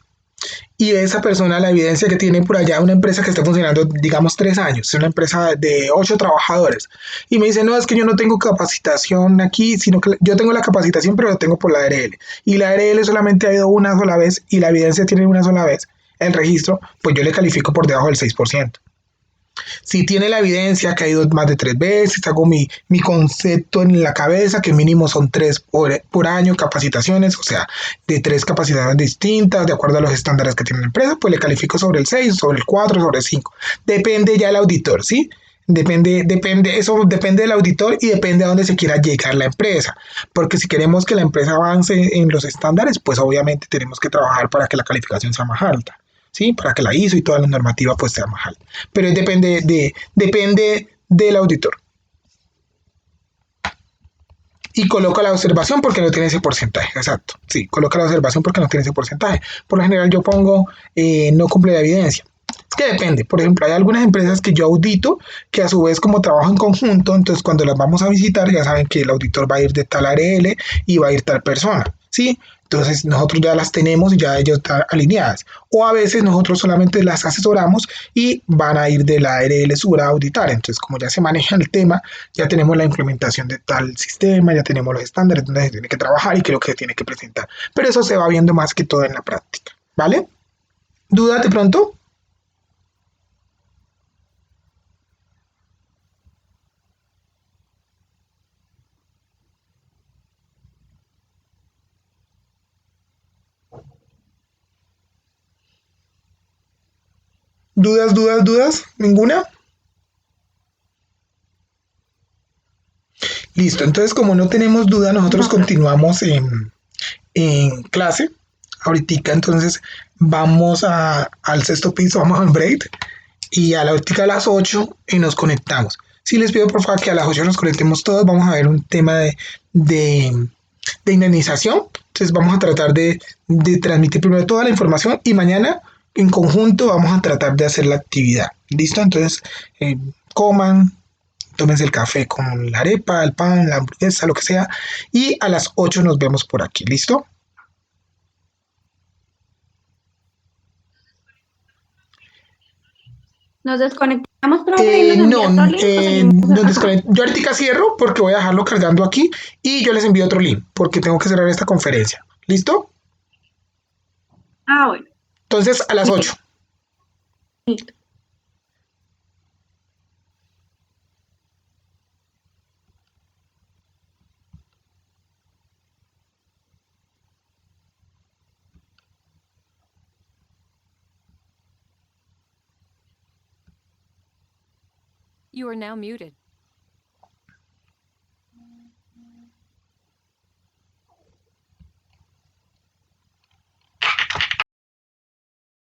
y esa persona, la evidencia que tiene por allá, una empresa que está funcionando, digamos, 3 años, es una empresa de 8 trabajadores, y me dice, no, es que yo no tengo capacitación aquí, sino que yo tengo la capacitación, pero lo tengo por la ARL, y la ARL solamente ha ido una sola vez, y la evidencia tiene una sola vez, el registro, pues yo le califico por debajo del 6%. Si tiene la evidencia que ha ido más de 3 veces, hago mi concepto en la cabeza, que mínimo son 3 por año capacitaciones, o sea, de 3 capacitaciones distintas, de acuerdo a los estándares que tiene la empresa, pues le califico sobre el 6, sobre el 4, sobre el 5. Depende ya del auditor, ¿sí? Eso depende del auditor y depende a dónde se quiera llegar la empresa. Porque si queremos que la empresa avance en los estándares, pues obviamente tenemos que trabajar para que la calificación sea más alta. ¿Sí? Para que la ISO y toda la normativa pues sea más alta. Pero depende del auditor. Y coloca la observación porque no tiene ese porcentaje. Exacto. Sí, coloca la observación porque no tiene ese porcentaje. Por lo general yo pongo no cumple la evidencia. Es que depende. Por ejemplo, hay algunas empresas que yo audito que a su vez como trabajo en conjunto, entonces cuando las vamos a visitar ya saben que el auditor va a ir de tal ARL y va a ir tal persona, ¿sí? Entonces nosotros ya las tenemos y ya ellos están alineadas. O a veces nosotros solamente las asesoramos y van a ir de la ARL Sur a auditar. Entonces como ya se maneja el tema, ya tenemos la implementación de tal sistema, ya tenemos los estándares donde se tiene que trabajar y qué es lo que se tiene que presentar. Pero eso se va viendo más que todo en la práctica, ¿vale? ¿Dudas de pronto? ¿Dudas? ¿Ninguna? Listo, entonces como no tenemos duda, nosotros No. continuamos en clase. Ahorita entonces vamos al sexto piso, vamos al break y a la ahorita a las 8 y nos conectamos. Si les pido por favor que a las 8 nos conectemos todos, vamos a ver un tema de, de indemnización. Entonces vamos a tratar de transmitir primero toda la información y mañana en conjunto vamos a tratar de hacer la actividad. ¿Listo? Entonces coman, tómense el café con la arepa, el pan, la hamburguesa, lo que sea. Y a las 8 nos vemos por aquí. ¿Listo? Nos desconectamos, profe, y nos envía No, otro link o seguimos acá. yo ahorita cierro porque voy a dejarlo cargando aquí y yo les envío otro link porque tengo que cerrar esta conferencia. ¿Listo? Ah, bueno, Entonces a las 8. listo. You are now muted.